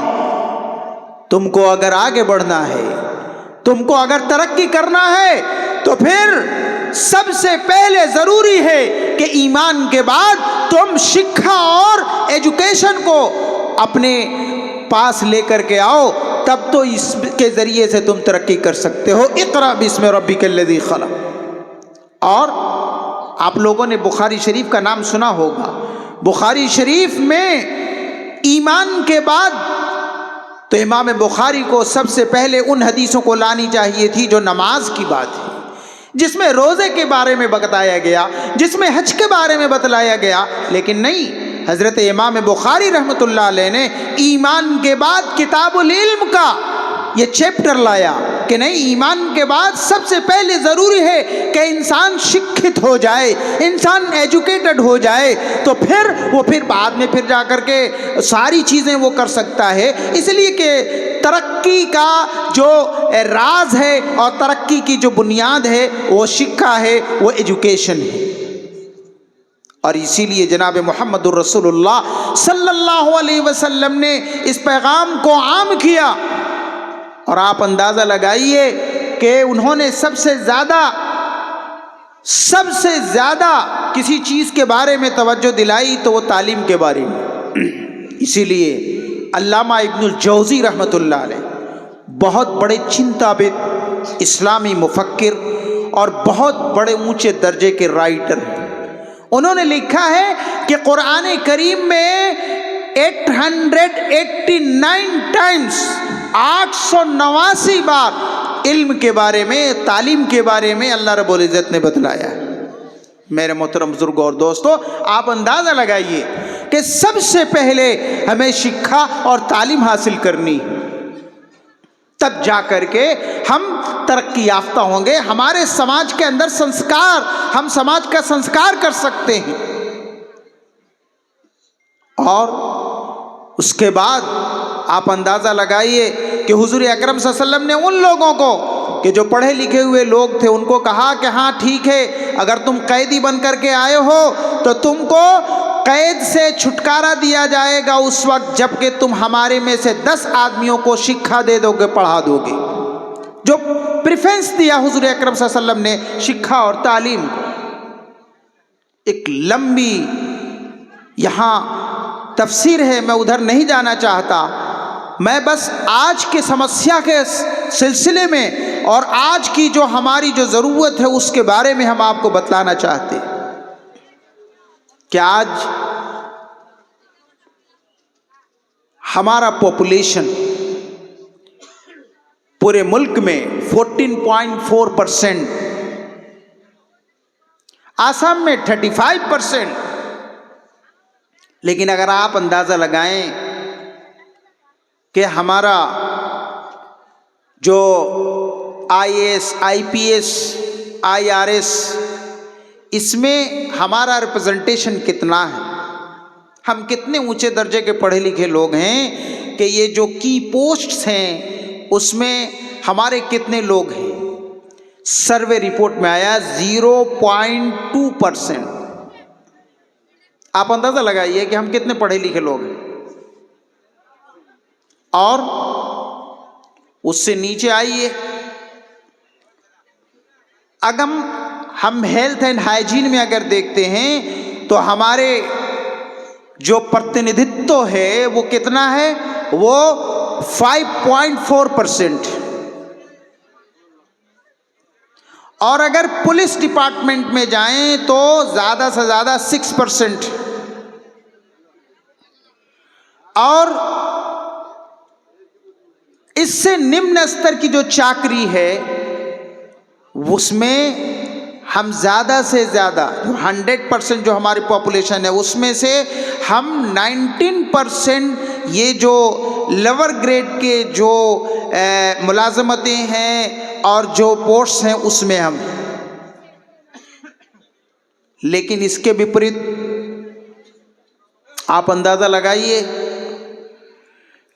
तुमको अगर आगे बढ़ना है, तुमको अगर तरक्की करना है, तो फिर सबसे पहले ज़रूरी है कि ईमान के बाद तुम शिक्षा और एजुकेशन को अपने पास लेकर के आओ, तब तो इसके ज़रिए से तुम तरक्की कर सकते हो। इक़रा बिस्मि रब्बिकल्लज़ी खलक़। और आप लोगों ने बुखारी शरीफ का नाम सुना होगा। बुखारी शरीफ में ईमान के बाद तो इमाम बुखारी को सबसे पहले उन हदीसों को लानी चाहिए थी जो नमाज की बात है, जिसमें रोज़े के बारे में बताया गया, जिसमें हज के बारे में बतलाया गया। लेकिन नहीं, हज़रत इमाम बुखारी रहमतुल्लाह अलैह ने ईमान के बाद किताबुल इल्म का ये चैप्टर लाया कि नहीं, ईमान के बाद सबसे पहले ज़रूरी है कि इंसान शिक्षित हो जाए, इंसान एजुकेटेड हो जाए, तो फिर बाद में फिर जा कर के सारी चीज़ें वो कर सकता है। इसलिए कि तरक्की का जो राज है और तरक्की की जो बुनियाद है वो शिक्षा है, वो एजुकेशन है। और इसीलिए जनाब मोहम्मदुर रसूलुल्लाह सल्लल्लाहु अलैहि वसल्लम ने इस पैगाम को आम किया। और आप अंदाज़ा लगाइए कि उन्होंने सबसे ज़्यादा किसी चीज़ के बारे में तवज्जो दिलाई तो वो तालीम के बारे में। इसीलिए अल्लामा इब्नुल जौज़ी रहमतुल्लाह अलैह बहुत बड़े चिंताविद इस्लामी मुफक्किर और बहुत बड़े ऊंचे दर्जे के राइटर हैं। उन्होंने लिखा है कि कुरान करीम में 889 टाइम्स, 889 बार इल्म के बारे में, तालीम के बारे में अल्लाह रब्बुल इज़्ज़त ने बतलाया है। मेरे मोहतरम बुजुर्गों और दोस्तों, आप अंदाज़ा लगाइए कि सबसे पहले हमें शिक्षा और तालीम हासिल करनी है, तब जा कर के हम तरक्की याफ्ता होंगे। हमारे समाज के अंदर संस्कार, हम समाज का संस्कार कर सकते हैं। और उसके बाद आप अंदाज़ा लगाइए कि हुजूर अकरम सल्लल्लाहु अलैहि वसल्लम ने उन लोगों को कि जो पढ़े लिखे हुए लोग थे उनको कहा कि हाँ ठीक है, अगर तुम कैदी बन करके आए हो तो तुमको कैद से छुटकारा दिया जाएगा उस वक्त जबकि तुम हमारे में से 10 आदमियों को शिक्षा दे दोगे, पढ़ा दोगे। जो प्रेफरेंस दिया हुजूर अकरम सल्लल्लाहु अलैहि वसल्लम ने शिक्षा और तालीम को। एक लंबी यहाँ तफसीर है, मैं उधर नहीं जाना चाहता। मैं बस आज के समस्या के सिलसिले में और आज की जो हमारी जो ज़रूरत है उसके बारे में हम आपको बतलाना चाहते हैं कि आज हमारा पॉपुलेशन पूरे मुल्क में 14.4%, आसाम में 35%। लेकिन अगर आप अंदाज़ा लगाएं कि हमारा जो IAS, IPS, IRS, इसमें हमारा रिप्रेजेंटेशन कितना है, हम कितने ऊंचे दर्जे के पढ़े लिखे लोग हैं कि ये जो की पोस्ट्स हैं उसमें हमारे कितने लोग हैं। सर्वे रिपोर्ट में आया 0.2%। आप अंदाज़ा लगाइए कि हम कितने पढ़े लिखे लोग हैं। और उससे नीचे आइए, अगर हम हेल्थ एंड हाइजीन में अगर देखते हैं तो हमारे जो प्रतिनिधित्व है वो कितना है, वो 5.4%। और अगर पुलिस डिपार्टमेंट में जाएं तो ज़्यादा से ज़्यादा 6%। और इससे निम्न स्तर की जो चाकरी है उसमें हम ज़्यादा से ज़्यादा 100% जो हमारी पॉपुलेशन है उसमें से हम 19% ये जो लोअर ग्रेड के जो मुलाजमतें हैं और जो पोस्ट्स हैं उसमें हम। लेकिन इसके विपरीत आप अंदाज़ा लगाइए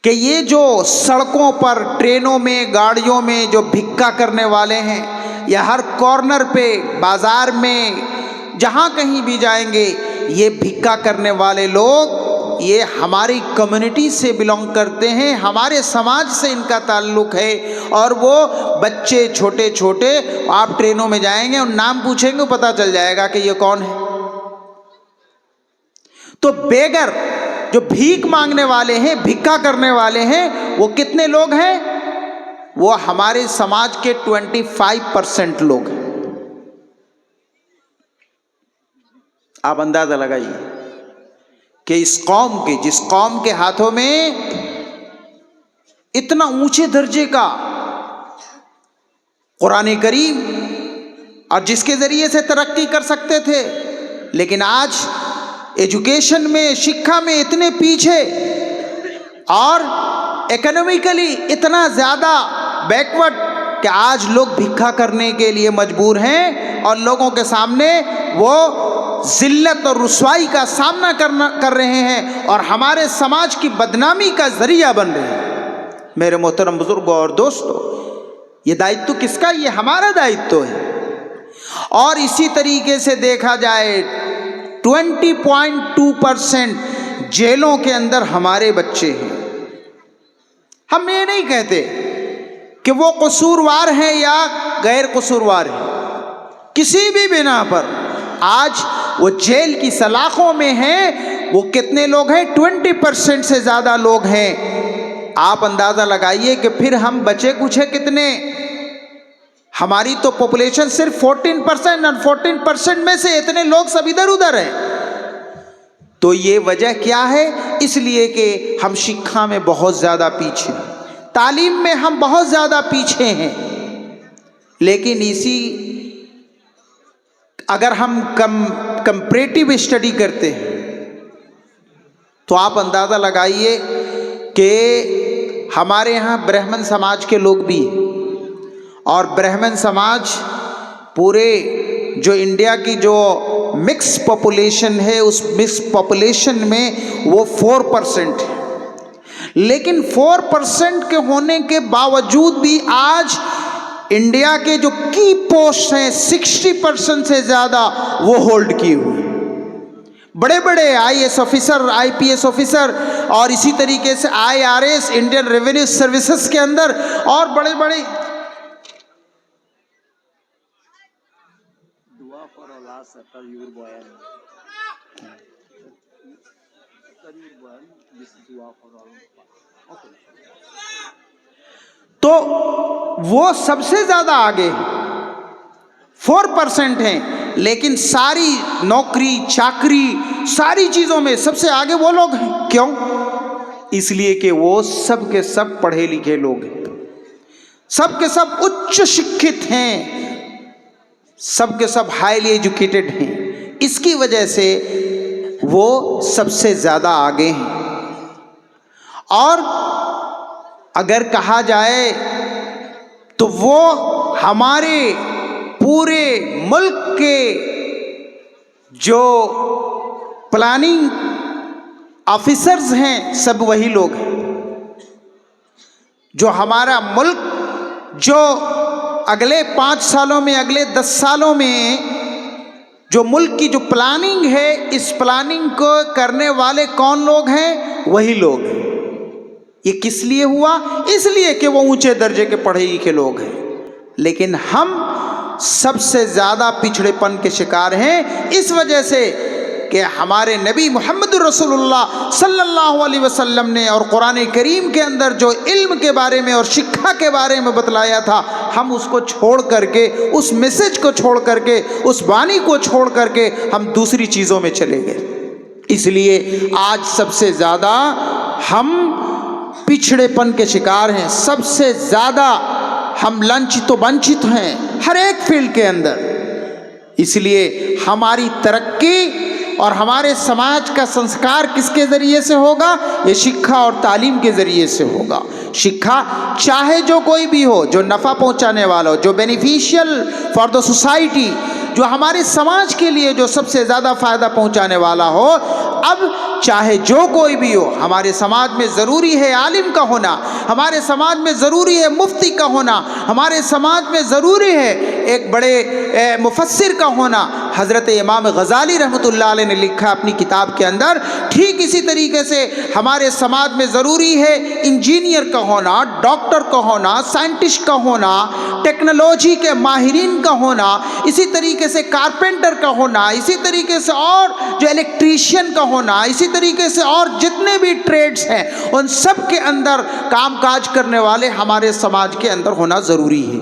कि ये जो सड़कों पर, ट्रेनों में, गाड़ियों में जो भिक्का करने वाले हैं या हर कॉर्नर पे, बाज़ार में, जहाँ कहीं भी जाएंगे ये भिक्का करने वाले लोग ये हमारी कम्युनिटी से बिलोंग करते हैं, हमारे समाज से इनका ताल्लुक़ है। और वो बच्चे छोटे छोटे, आप ट्रेनों में जाएंगे और नाम पूछेंगे पता चल जाएगा कि ये कौन है। तो बेगर जो भीख मांगने वाले हैं, भिक्का करने वाले हैं, वो कितने लोग हैं, वो हमारे समाज के 25% लोग हैं। आप अंदाजा लगाइए कि इस कौम के, जिस कौम के हाथों में इतना ऊंचे दर्जे का कुरान करीम और जिसके जरिए से तरक्की कर सकते थे, लेकिन आज एजुकेशन में, शिक्षा में इतने पीछे और इकोनॉमिकली इतना ज़्यादा बैकवर्ड कि आज लोग भिक्षा करने के लिए मजबूर हैं और लोगों के सामने वो जिल्लत और रुसवाई का सामना कर रहे हैं और हमारे समाज की बदनामी का जरिया बन रहे हैं। मेरे मोहतरम बुजुर्गों और दोस्तों, ये दायित्व किसका? ये हमारा दायित्व है। और इसी तरीके से देखा जाए 20.2% जेलों के अंदर हमारे बच्चे हैं। हम ये नहीं कहते कि वो कसूरवार हैं या गैर कसूरवार हैं, किसी भी बिना पर आज वो जेल की सलाखों में हैं। वो कितने लोग हैं? 20% से ज़्यादा लोग हैं। आप अंदाज़ा लगाइए कि फिर हम बचे कुछे कितने। हमारी तो पॉपुलेशन सिर्फ 14% और 14% में से इतने लोग सब इधर उधर हैं। तो ये वजह क्या है? इसलिए कि हम शिक्षा में बहुत ज़्यादा पीछे हैं, तालीम में हम बहुत ज़्यादा पीछे हैं। लेकिन इसी अगर हम कंपैरेटिव स्टडी करते हैं तो आप अंदाज़ा लगाइए कि हमारे यहाँ ब्राह्मण समाज के लोग भी हैं और ब्राह्मण समाज पूरे जो इंडिया की जो मिक्स पॉपुलेशन है उस मिक्स पॉपुलेशन में वो 4% है। लेकिन 4% के होने के बावजूद भी आज इंडिया के जो की पोस्ट हैं 60% से ज़्यादा वो होल्ड किए हुए हैं। बड़े बड़े IAS ऑफिसर, IPS ऑफिसर और इसी तरीके से IRS, इंडियन रेवेन्यू सर्विसेज के अंदर और बड़े बड़े तो वो सबसे ज्यादा आगे 4% हैं, लेकिन सारी नौकरी चाकरी सारी चीजों में सबसे आगे वो लोग हैं। क्यों? इसलिए कि वो सब के सब पढ़े लिखे लोग हैं, सब के सब उच्च शिक्षित हैं, सब के सब हाईली एजुकेटेड हैं। इसकी वजह से वो सबसे ज्यादा आगे हैं। और अगर कहा जाए तो वो हमारे पूरे मुल्क के जो प्लानिंग ऑफिसर्स हैं सब वही लोग हैं। जो हमारा मुल्क जो अगले 5 सालों में, अगले 10 सालों में जो मुल्क की जो प्लानिंग है, इस प्लानिंग को करने वाले कौन लोग हैं? वही लोग हैं। ये किस लिए हुआ? इसलिए कि वो ऊंचे दर्जे के पढ़े लिखे लोग हैं। लेकिन हम सबसे ज़्यादा पिछड़ेपन के शिकार हैं इस वजह से कि हमारे नबी मोहम्मद रसूलुल्लाह सल्लल्लाहु अलैहि वसल्लम ने और कुरान करीम के अंदर जो इल्म के बारे में और शिक्षा के बारे में बतलाया था, हम उसको छोड़ करके, उस मैसेज को छोड़ करके, उस वाणी को छोड़ करके हम दूसरी चीज़ों में चले गए। इसलिए आज सबसे ज़्यादा हम पिछड़ेपन के शिकार हैं, सबसे ज़्यादा हम लांछित तो वंचित हैं हर एक फील्ड के अंदर। इसलिए हमारी तरक्की और हमारे समाज का संस्कार किसके ज़रिए से होगा? ये शिक्षा और तालीम के ज़रिए से होगा। शिक्षा चाहे जो कोई भी हो, जो नफ़ा पहुंचाने वाला हो, जो बेनिफिशियल फॉर द सोसाइटी, जो हमारे समाज के लिए जो सबसे ज़्यादा फ़ायदा पहुंचाने वाला हो। अब चाहे जो कोई भी हो, हमारे समाज में ज़रूरी है आलिम का होना, हमारे समाज में ज़रूरी है मुफ्ती का होना, हमारे समाज में ज़रूरी है एक बड़े मुफस्सिर का होना। हज़रत इमाम गज़ाली रहमतुल्लाह अलैह ने लिखा अपनी किताब के अंदर, ठीक इसी तरीके से हमारे समाज में ज़रूरी है इंजीनियर का होना, डॉक्टर का होना, साइंटिस्ट का होना, टेक्नोलॉजी के माहिरीन का होना, इसी तरीके से कारपेंटर का होना, इसी तरीके से और जो इलेक्ट्रीशियन का होना, इसी तरीके से और जितने भी ट्रेड्स हैं उन सब के अंदर कामकाज करने वाले हमारे समाज के अंदर होना ज़रूरी है।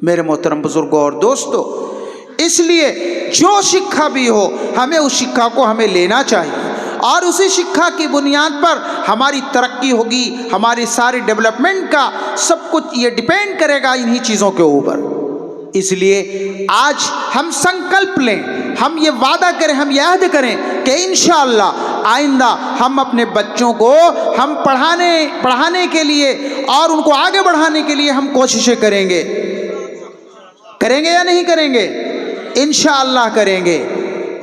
मेरे मोहतरम बुजुर्गों और दोस्तों, इसलिए जो शिक्षा भी हो, हमें उस शिक्षा को हमें लेना चाहिए और उसी शिक्षा की बुनियाद पर हमारी तरक्की होगी, हमारी सारी डेवलपमेंट का सब कुछ ये डिपेंड करेगा इन्हीं चीज़ों के ऊपर। इसलिए आज हम संकल्प लें, हम ये वादा करें, हम ये अहद करें कि इंशाअल्लाह आइंदा हम अपने बच्चों को हम पढ़ाने के लिए और उनको आगे बढ़ाने के लिए हम कोशिशें करेंगे। करेंगे या नहीं करेंगे? इंशाअल्लाह करेंगे।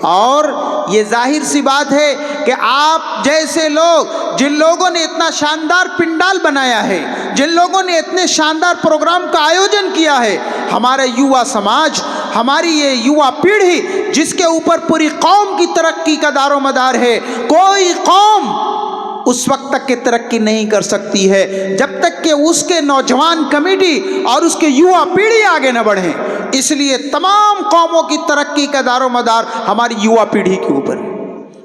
और ये जाहिर सी बात है कि आप जैसे लोग, जिन लोगों ने इतना शानदार पिंडाल बनाया है, जिन लोगों ने इतने शानदार प्रोग्राम का आयोजन किया है, हमारा युवा समाज, हमारी ये युवा पीढ़ी जिसके ऊपर पूरी कौम की तरक्की का दारोमदार है, कोई कौम उस वक्त तक की तरक्की नहीं कर सकती है जब तक कि उसके नौजवान कमेटी और उसके युवा पीढ़ी आगे न बढ़े। इसलिए तमाम कौमों की तरक्की का दारोमदार हमारी युवा पीढ़ी के ऊपर है।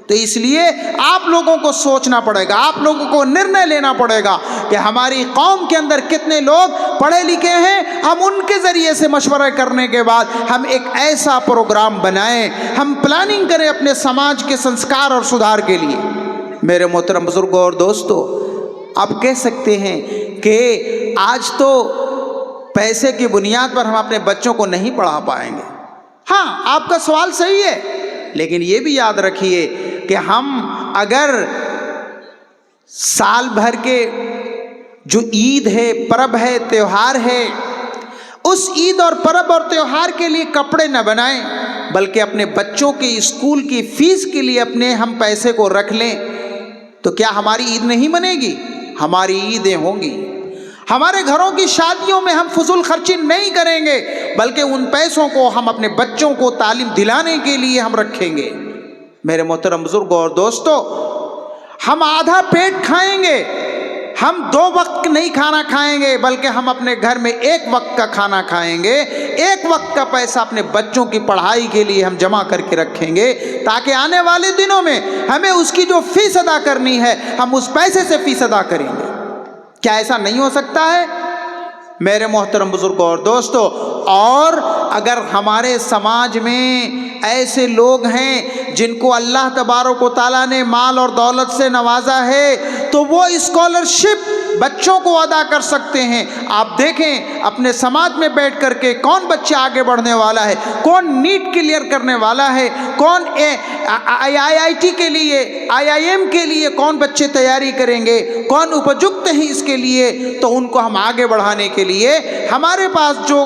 तो इसलिए आप लोगों को सोचना पड़ेगा, आप लोगों को निर्णय लेना पड़ेगा कि हमारी कौम के अंदर कितने लोग पढ़े लिखे हैं। हम उनके ज़रिए से मशवरा करने के बाद हम एक ऐसा प्रोग्राम बनाएं, हम प्लानिंग करें अपने समाज के संस्कार और सुधार के लिए। मेरे मोहतरम बुजुर्गों और दोस्तों, आप कह सकते हैं कि आज तो पैसे की बुनियाद पर हम अपने बच्चों को नहीं पढ़ा पाएंगे। हाँ, आपका सवाल सही है, लेकिन ये भी याद रखिए कि हम अगर साल भर के जो ईद है, पर्व है, त्यौहार है, उस ईद और पर्व और त्यौहार के लिए कपड़े न बनाएं, बल्कि अपने बच्चों के स्कूल की फीस के लिए अपने हम पैसे को रख लें, तो क्या हमारी ईद नहीं बनेगी? हमारी ईदें होंगी। हमारे घरों की शादियों में हम फजूल खर्ची नहीं करेंगे, बल्कि उन पैसों को हम अपने बच्चों को तालीम दिलाने के लिए हम रखेंगे। मेरे मोहतरम बुजुर्ग और दोस्तों, हम आधा पेट खाएंगे, हम 2 वक्त नहीं खाना खाएंगे, बल्कि हम अपने घर में 1 वक्त का खाना खाएंगे। 1 वक्त का पैसा अपने बच्चों की पढ़ाई के लिए हम जमा करके रखेंगे, ताकि आने वाले दिनों में हमें उसकी जो फीस अदा करनी है, हम उस पैसे से फीस अदा करेंगे। क्या ऐसा नहीं हो सकता है मेरे मोहतरम बुजुर्ग और दोस्तों? और अगर हमारे समाज में ऐसे लोग हैं जिनको अल्लाह तबारक व तआला ने माल और दौलत से नवाजा है, तो वो स्कॉलरशिप बच्चों को अदा कर सकते हैं। आप देखें अपने समाज में बैठ करके कौन बच्चा आगे बढ़ने वाला है, कौन नीट क्लियर करने वाला है, कौन IIT के लिए, IIM के लिए कौन बच्चे तैयारी करेंगे, कौन उपयुक्त हैं इसके लिए, तो उनको हम आगे बढ़ाने के लिए हमारे पास जो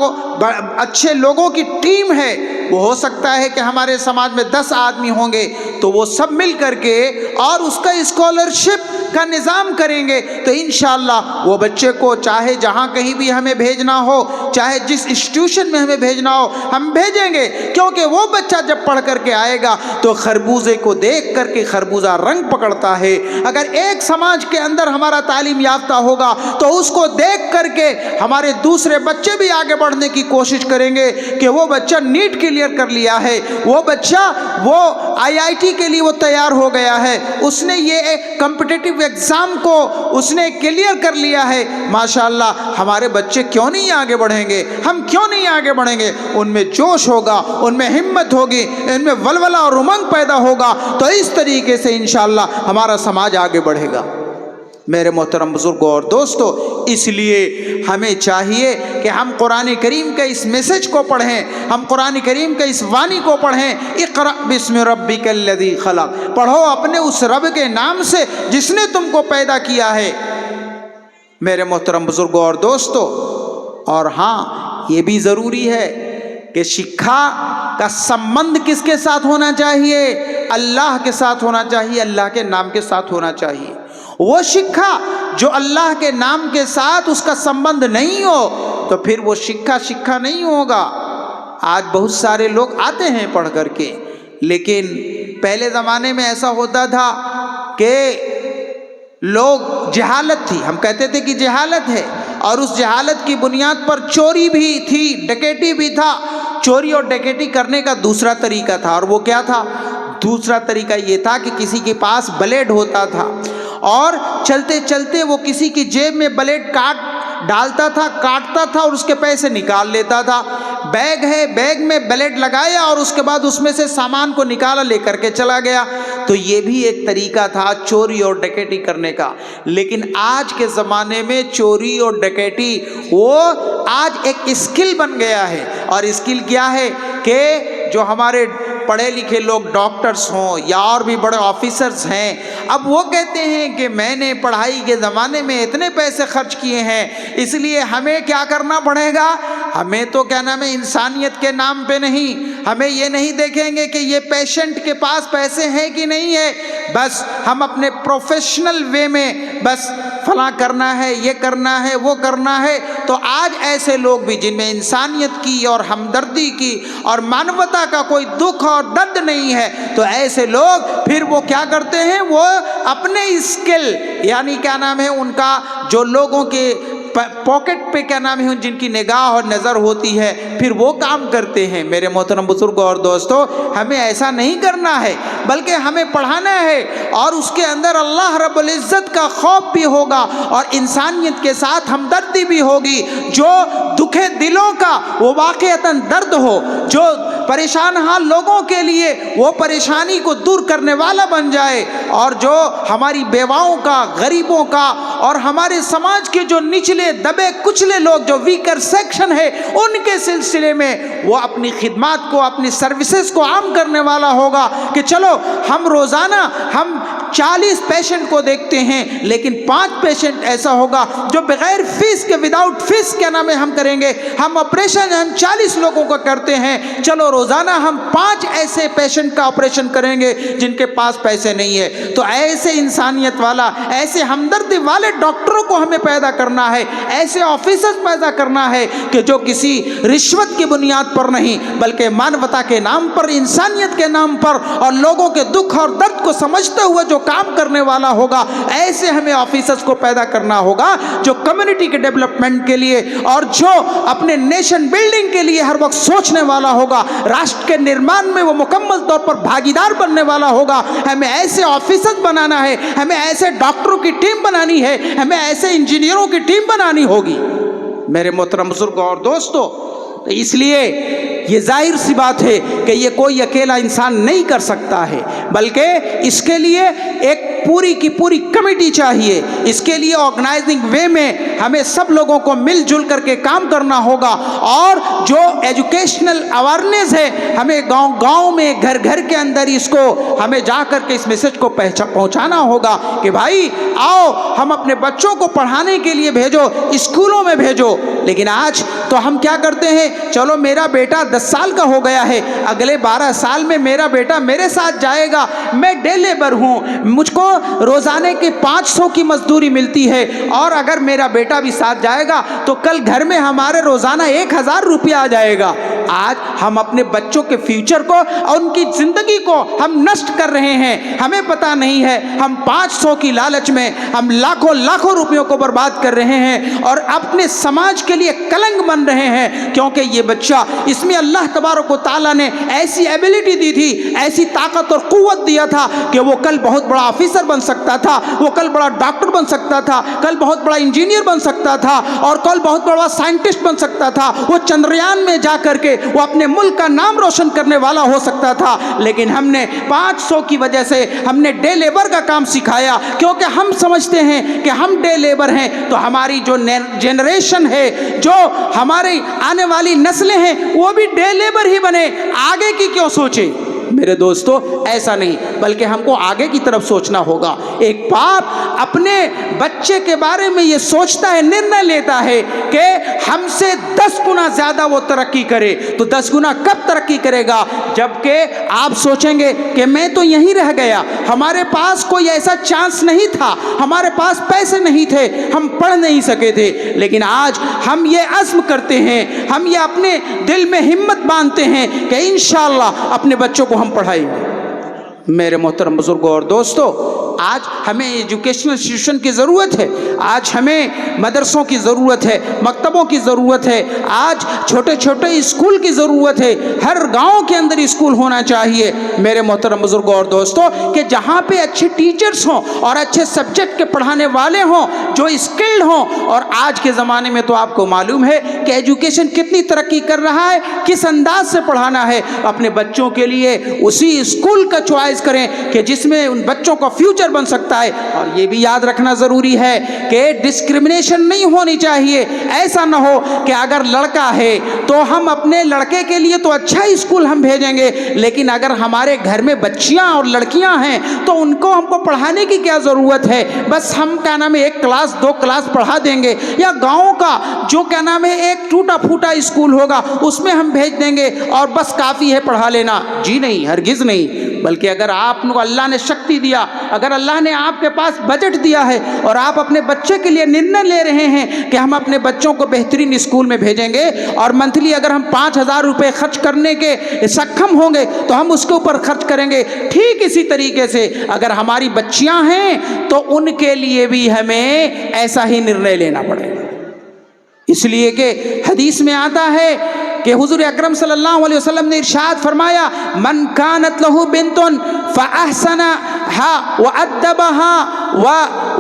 अच्छे लोगों की टीम है, वो हो सकता है कि हमारे समाज में 10 आदमी होंगे, तो वो सब मिल करके और उसका स्कॉलरशिप का निज़ाम करेंगे, तो इंशाअल्लाह वो बच्चे को चाहे जहाँ कहीं भी हमें भेजना हो, चाहे जिस इंस्टीट्यूशन में हमें भेजना हो, हम भेजेंगे। क्योंकि वो बच्चा जब पढ़ करके आएगा तो खरबूजे को देख करके खरबूजा रंग पकड़ता है। अगर एक समाज के अंदर हमारा तालीम याफ्ता होगा तो उसको देख करके हमारे दूसरे बच्चे भी आगे बढ़ने की कोशिश करेंगे कि वो बच्चा नीट क्लियर कर लिया है, वो बच्चा वो IIT के लिए वो तैयार हो गया है, उसने ये कॉम्पिटिटिव एग्ज़ाम को उसने क्लियर कर लिया है, माशाअल्लाह। हमारे बच्चे क्यों नहीं आगे बढ़ेंगे? हम क्यों नहीं आगे बढ़ेंगे? उनमें जोश होगा, उनमें हिम्मत होगी, उनमें वलवला और उमंग पैदा होगा, तो इस तरीके से इंशाअल्लाह हमारा समाज आगे बढ़ेगा। मेरे मोहतरम बुजुर्गों और दोस्तों, इसलिए हमें चाहिए कि हम कुरान करीम के इस मैसेज को पढ़ें, हम कुरान करीम के इस वाणी को पढ़ें। इक़रा बिस्मि रब्बिकल लज़ी खलक़, पढ़ो अपने उस रब के नाम से जिसने तुमको पैदा किया है। मेरे मोहतरम बुजुर्गों और दोस्तों, और हाँ, ये भी ज़रूरी है कि शिक्षा का संबंध किसके साथ होना चाहिए? अल्लाह के साथ होना चाहिए, अल्लाह के नाम के साथ होना चाहिए। वो शिक्षा जो अल्लाह के नाम के साथ उसका संबंध नहीं हो, तो फिर वो शिक्षा नहीं होगा। आज बहुत सारे लोग आते हैं पढ़ करके, लेकिन पहले ज़माने में ऐसा होता था कि लोग, जहालत थी, हम कहते थे कि जहालत है, और उस जहालत की बुनियाद पर चोरी भी थी, डकैती भी था। चोरी और डकैती करने का दूसरा तरीका था, और वो क्या था? दूसरा तरीका ये था कि किसी के पास ब्लेड होता था और चलते चलते वो किसी की जेब में ब्लेड डालता था, काटता था और उसके पैसे निकाल लेता था। बैग है, बैग में ब्लेड लगाया और उसके बाद उसमें से सामान को निकाला, लेकर के चला गया। तो ये भी एक तरीका था चोरी और डकैती करने का। लेकिन आज के ज़माने में चोरी और डकैती वो आज एक स्किल बन गया है। और स्किल क्या है कि जो हमारे पढ़े लिखे लोग डॉक्टर्स हों या और भी बड़े ऑफिसर्स हैं, अब वो कहते हैं कि मैंने पढ़ाई के ज़माने में इतने पैसे खर्च किए हैं, इसलिए हमें क्या करना पड़ेगा? हमें तो क्या नाम है, इंसानियत के नाम पे नहीं, हमें ये नहीं देखेंगे कि ये पेशेंट के पास पैसे हैं कि नहीं है, बस हम अपने प्रोफेशनल वे में बस फला करना है, ये करना है, वो करना है। तो आज ऐसे लोग भी जिनमें इंसानियत की और हमदर्दी की और मानवता का कोई दुख और दर्द नहीं है, तो ऐसे लोग फिर वो क्या करते हैं? वो अपने स्किल, यानी क्या नाम है, उनका जो लोगों के पॉकेट पे क्या नाम है, जिनकी निगाह और नज़र होती है, फिर वो काम करते हैं। मेरे मोहतरम बुजुर्गों और दोस्तों, हमें ऐसा नहीं करना है, बल्कि हमें पढ़ाना है और उसके अंदर अल्लाह रब्बुल इज़्ज़त का खौफ भी होगा और इंसानियत के साथ हमदर्दी भी होगी। जो दुखे दिलों का वो वाक़अतन दर्द हो, जो परेशान हाल लोगों के लिए वो परेशानी को दूर करने वाला बन जाए, और जो हमारी बेवाओं का, गरीबों का और हमारे समाज के जो निचले दबे कुचले लोग, जो वीकर सेक्शन है, उनके सिलसिले में वो अपनी खिदमत को, अपनी सर्विसेज को आम करने वाला होगा कि चलो हम रोज़ाना हम 40 पेशेंट को देखते हैं, लेकिन 5 पेशेंट ऐसा होगा जो बगैर फीस के, विदाउट फीस क्या नाम है हम करेंगे। हम ऑपरेशन हम 40 लोगों का करते हैं, चलो रोजाना हम 5 ऐसे पेशेंट का ऑपरेशन करेंगे जिनके पास पैसे नहीं है। तो ऐसे इंसानियत वाला, ऐसे हमदर्दी वाले डॉक्टरों को हमें पैदा करना है, ऐसे ऑफिसर्स पैदा करना है कि जो किसी रिश्वत की बुनियाद पर नहीं बल्कि मानवता के नाम पर, इंसानियत के नाम पर और लोगों के दुख और दर्द को समझते हुए जो काम करने वाला होगा, ऐसे हमें ऑफिसर्स को पैदा करना होगा जो कम्युनिटी के डेवलपमेंट के लिए और जो अपने नेशन बिल्डिंग के लिए हर वक्त सोचने वाला होगा, राष्ट्र के निर्माण में वो मुकम्मल तौर पर भागीदार बनने वाला होगा। हमें ऐसे ऑफिसर्स बनाना है, हमें ऐसे डॉक्टरों की टीम बनानी है, हमें ऐसे इंजीनियरों की टीम बनानी होगी। मेरे मोहतरम बुजुर्ग और दोस्तों, तो इसलिए ये जाहिर सी बात है कि ये कोई अकेला इंसान नहीं कर सकता है, बल्कि इसके लिए एक पूरी की पूरी कमेटी चाहिए। इसके लिए ऑर्गेनाइजिंग वे में हमें सब लोगों को मिलजुल करके काम करना होगा और जो एजुकेशनल अवेयरनेस है, हमें गांव गांव में, घर घर के अंदर इसको हमें जा करके इस मैसेज को पहुंचाना होगा कि भाई आओ हम अपने बच्चों को पढ़ाने के लिए भेजो, स्कूलों में भेजो। लेकिन आज तो हम क्या करते हैं, चलो मेरा बेटा 10 साल का हो गया है, अगले 12 साल में मेरा बेटा मेरे साथ जाएगा, मैं डे लेबर हूँ, मुझको रोजाने की 500 की मजदूरी मिलती है और अगर मेरा बेटा भी साथ जाएगा तो कल घर में हमारे रोजाना 1000 रुपया आ जाएगा। आज हम अपने बच्चों के फ्यूचर को और उनकी जिंदगी को हम नष्ट कर रहे हैं, हमें पता नहीं है। हम 500 की लालच में हम लाखों लाखों रुपयों को बर्बाद कर रहे हैं और अपने समाज के लिए कलंक बन रहे हैं, क्योंकि ये बच्चा, इसमें अल्लाह तबारक व तआला ने ऐसी एबिलिटी दी थी, ऐसी ताकत और कुव्वत दिया था कि वो कल बहुत बड़ा ऑफिसर बन सकता था, वो कल बड़ा डॉक्टर बन सकता था, कल बहुत बड़ा इंजीनियर बन सकता था और कल बहुत बड़ा साइंटिस्ट बन सकता था। वो चंद्रयान में जा करके वो अपने मुल्क का नाम रोशन करने वाला हो सकता था। लेकिन हमने 500 की वजह से हमने डे लेबर का काम सिखाया, क्योंकि हम समझते हैं कि हम डे लेबर हैं तो हमारी जो जनरेशन है, जो हमारी आने वाली नस्लें हैं, वो भी डे लेबर ही बने, आगे की क्यों सोचे। मेरे दोस्तों, ऐसा नहीं, बल्कि हमको आगे की तरफ सोचना होगा। एक बाप अपने बच्चे के बारे में ये सोचता है, निर्णय लेता है कि हमसे 10 गुना ज्यादा वो तरक्की करे, तो 10 गुना कब तरक्की करेगा, जबकि आप सोचेंगे कि मैं तो यहीं रह गया, हमारे पास कोई ऐसा चांस नहीं था, हमारे पास पैसे नहीं थे, हम पढ़ नहीं सके थे। लेकिन आज हम ये अज़्म करते हैं, हम ये अपने दिल में हिम्मत बांधते हैं कि इंशाअल्लाह अपने बच्चों को हम पढ़ाएंगे। मेरे मोहतरम बुजुर्गों और दोस्तों, आज हमें एजुकेशनल इंस्टीट्यूशन की ज़रूरत है, आज हमें मदरसों की ज़रूरत है, मकतबों की ज़रूरत है, आज छोटे छोटे स्कूल की ज़रूरत है, हर गांव के अंदर स्कूल होना चाहिए। मेरे मोहतरम बुजुर्गों और दोस्तों, कि जहाँ पे अच्छे टीचर्स हों और अच्छे सब्जेक्ट के पढ़ाने वाले हों, जो स्किल्ड हों। और आज के ज़माने में तो आपको मालूम है कि एजुकेशन कितनी तरक्की कर रहा है, किस अंदाज से पढ़ाना है। अपने बच्चों के लिए उसी स्कूल का चॉइस करें कि जिसमें उन बच्चों का फ्यूचर बन सकता है। और ये भी याद रखना ज़रूरी है कि डिस्क्रिमिनेशन नहीं होनी चाहिए। ऐसा ना हो कि अगर लड़का है तो हम अपने लड़के के लिए तो अच्छा स्कूल हम भेजेंगे, लेकिन अगर हमारे घर में बच्चियां और लड़कियां हैं तो उनको हमको पढ़ाने की क्या ज़रूरत है। बस हम क्या नाम है 1 क्लास 2 क्लास पढ़ा देंगे, या गाँव का जो क्या नाम है एक टूटा फूटा स्कूल होगा उसमें हम भेज देंगे और बस काफ़ी है पढ़ा लेना। जी नहीं, हरगिज़ नहीं। बल्कि अगर आपको अल्लाह ने शक्ति दिया, अगर अल्लाह ने आपके पास बजट दिया है और आप अपने बच्चे के लिए निर्णय ले रहे हैं कि हम अपने बच्चों को बेहतरीन स्कूल में भेजेंगे और मंथली अगर हम 5000 रुपये खर्च करने के सक्षम होंगे तो हम उसके ऊपर खर्च करेंगे। ठीक इसी तरीके से अगर हमारी बच्चियां हैं तो उनके लिए भी हमें ऐसा ही निर्णय लेना पड़ेगा। इसलिए कि हदीस में आता है कि हुजूर अकरम सल्लल्लाहु अलैहि वसल्लम ने इरशाद फरमाया, मन कानत लहू बिन्तुन फ़अहसनहा व अद्दबहा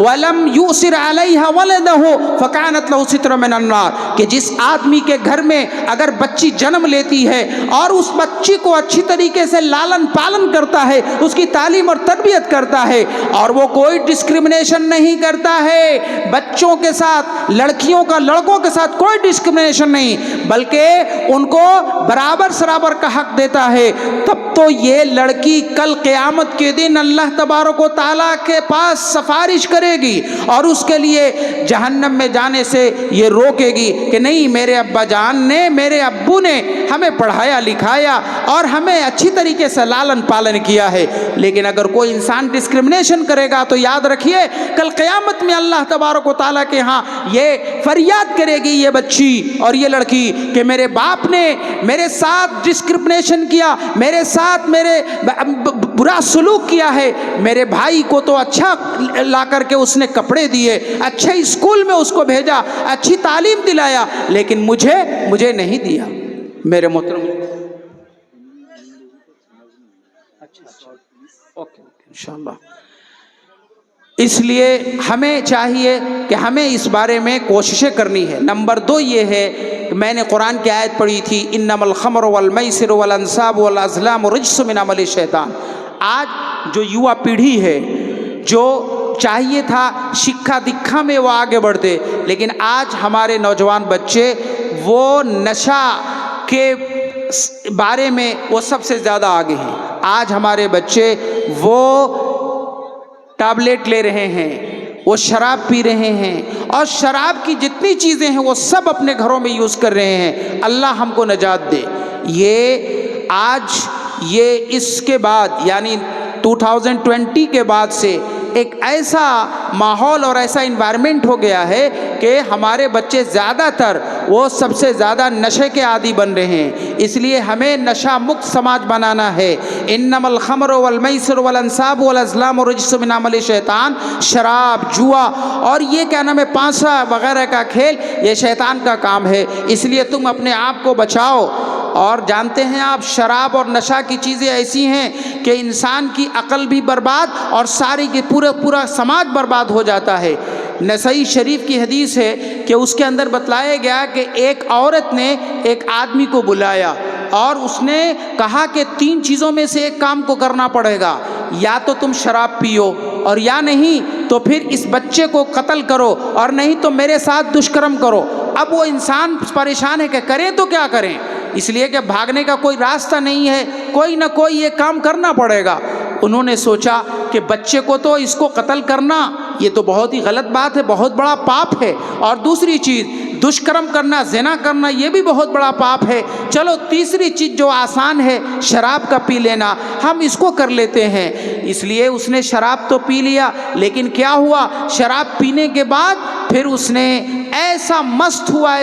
वलम यूसिर अलैहा वलदहु फकानत लहु सित्र मिनन नार, कि जिस आदमी के घर में अगर बच्ची जन्म लेती है और उस बच्ची को अच्छी तरीके से लालन पालन करता है, उसकी तालीम और तरबियत करता है, और वो कोई डिस्क्रिमिनेशन नहीं करता है बच्चों के साथ, लड़कियों का लड़कों के साथ कोई डिस्क्रिमिनेशन नहीं, बल्कि उनको बराबर सराबर का हक देता है, तब तो ये लड़की कल क़यामत के दिन अल्लाह तबारक व तआला के पास सिफारिश करेगी और उसके लिए जहन्नम में जाने से ये रोकेगी कि नहीं, मेरे अब्बा जान ने, मेरे अब्बू ने हमें पढ़ाया लिखाया और हमें अच्छी तरीके से लालन पालन किया है। लेकिन अगर कोई इंसान डिस्क्रिमिनेशन करेगा तो याद रखिए कल क़यामत में अल्लाह तबारक व तआला के यहाँ ये फरियाद करेगी ये बच्ची और ये लड़की कि मेरे बाप ने मेरे साथ डिस्क्रिमिनेशन किया, मेरे साथ मेरे बुरा सलूक किया है, मेरे भाई को तो अच्छा ला करके उसने कपड़े दिए, अच्छे स्कूल में उसको भेजा, अच्छी तालीम दिलाया, लेकिन मुझे नहीं दिया। मेरे मोहतरम, ओके इंशाअल्लाह। इसलिए हमें चाहिए कि हमें इस बारे में कोशिशें करनी है। नंबर 2 ये है कि मैंने कुरान की आयत पढ़ी थी, इन्नमल खमर वल मैसिर वल अंसाब वल अज़लाम रिज्सुम मिन अमलि शैतान। आज जो युवा पीढ़ी है, जो चाहिए था शिक्षा दीक्षा में वो आगे बढ़ते, लेकिन आज हमारे नौजवान बच्चे वो नशा के बारे में वो सबसे ज़्यादा आगे हैं। आज हमारे बच्चे वो टैबलेट ले रहे हैं, वो शराब पी रहे हैं, और शराब की जितनी चीज़ें हैं वो सब अपने घरों में यूज़ कर रहे हैं। अल्लाह हमको नजात दे। ये आज ये इसके बाद यानी 2020 के बाद से एक ऐसा माहौल और ऐसा इन्वायरमेंट हो गया है कि हमारे बच्चे ज़्यादातर वो सबसे ज़्यादा नशे के आदी बन रहे हैं। इसलिए हमें नशा मुक्त समाज बनाना है। इन्नमल खमर वल मैसिर वल अंसाब वल अज़लाम रिज्सुम मिन अमलि शैतान, शराब, जुआ और ये क्या नाम है, पांसा वगैरह का खेल, ये शैतान का काम है। इसलिए तुम अपने आप को बचाओ। और जानते हैं आप, शराब और नशा की चीज़ें ऐसी हैं कि इंसान की अकल भी बर्बाद और सारी की पूरा समाज बर्बाद हो जाता है। नसई शरीफ की हदीस है कि उसके अंदर बतलाया गया कि एक औरत ने एक आदमी को बुलाया और उसने कहा कि 3 चीज़ों में से एक काम को करना पड़ेगा, या तो तुम शराब पियो, और या नहीं तो फिर इस बच्चे को कत्ल करो, और नहीं तो मेरे साथ दुष्कर्म करो। अब वो इंसान परेशान है कि करें तो क्या करें, इसलिए कि भागने का कोई रास्ता नहीं है, कोई ना कोई ये काम करना पड़ेगा। उन्होंने सोचा कि बच्चे को तो इसको कत्ल करना ये तो बहुत ही गलत बात है, बहुत बड़ा पाप है, और दूसरी चीज़ दुष्कर्म करना, ज़िना करना ये भी बहुत बड़ा पाप है। चलो तीसरी चीज़ जो आसान है, शराब का पी लेना, हम इसको कर लेते हैं। इसलिए उसने शराब तो पी लिया, लेकिन क्या हुआ, शराब पीने के बाद फिर उसने ऐसा मस्त हुआ,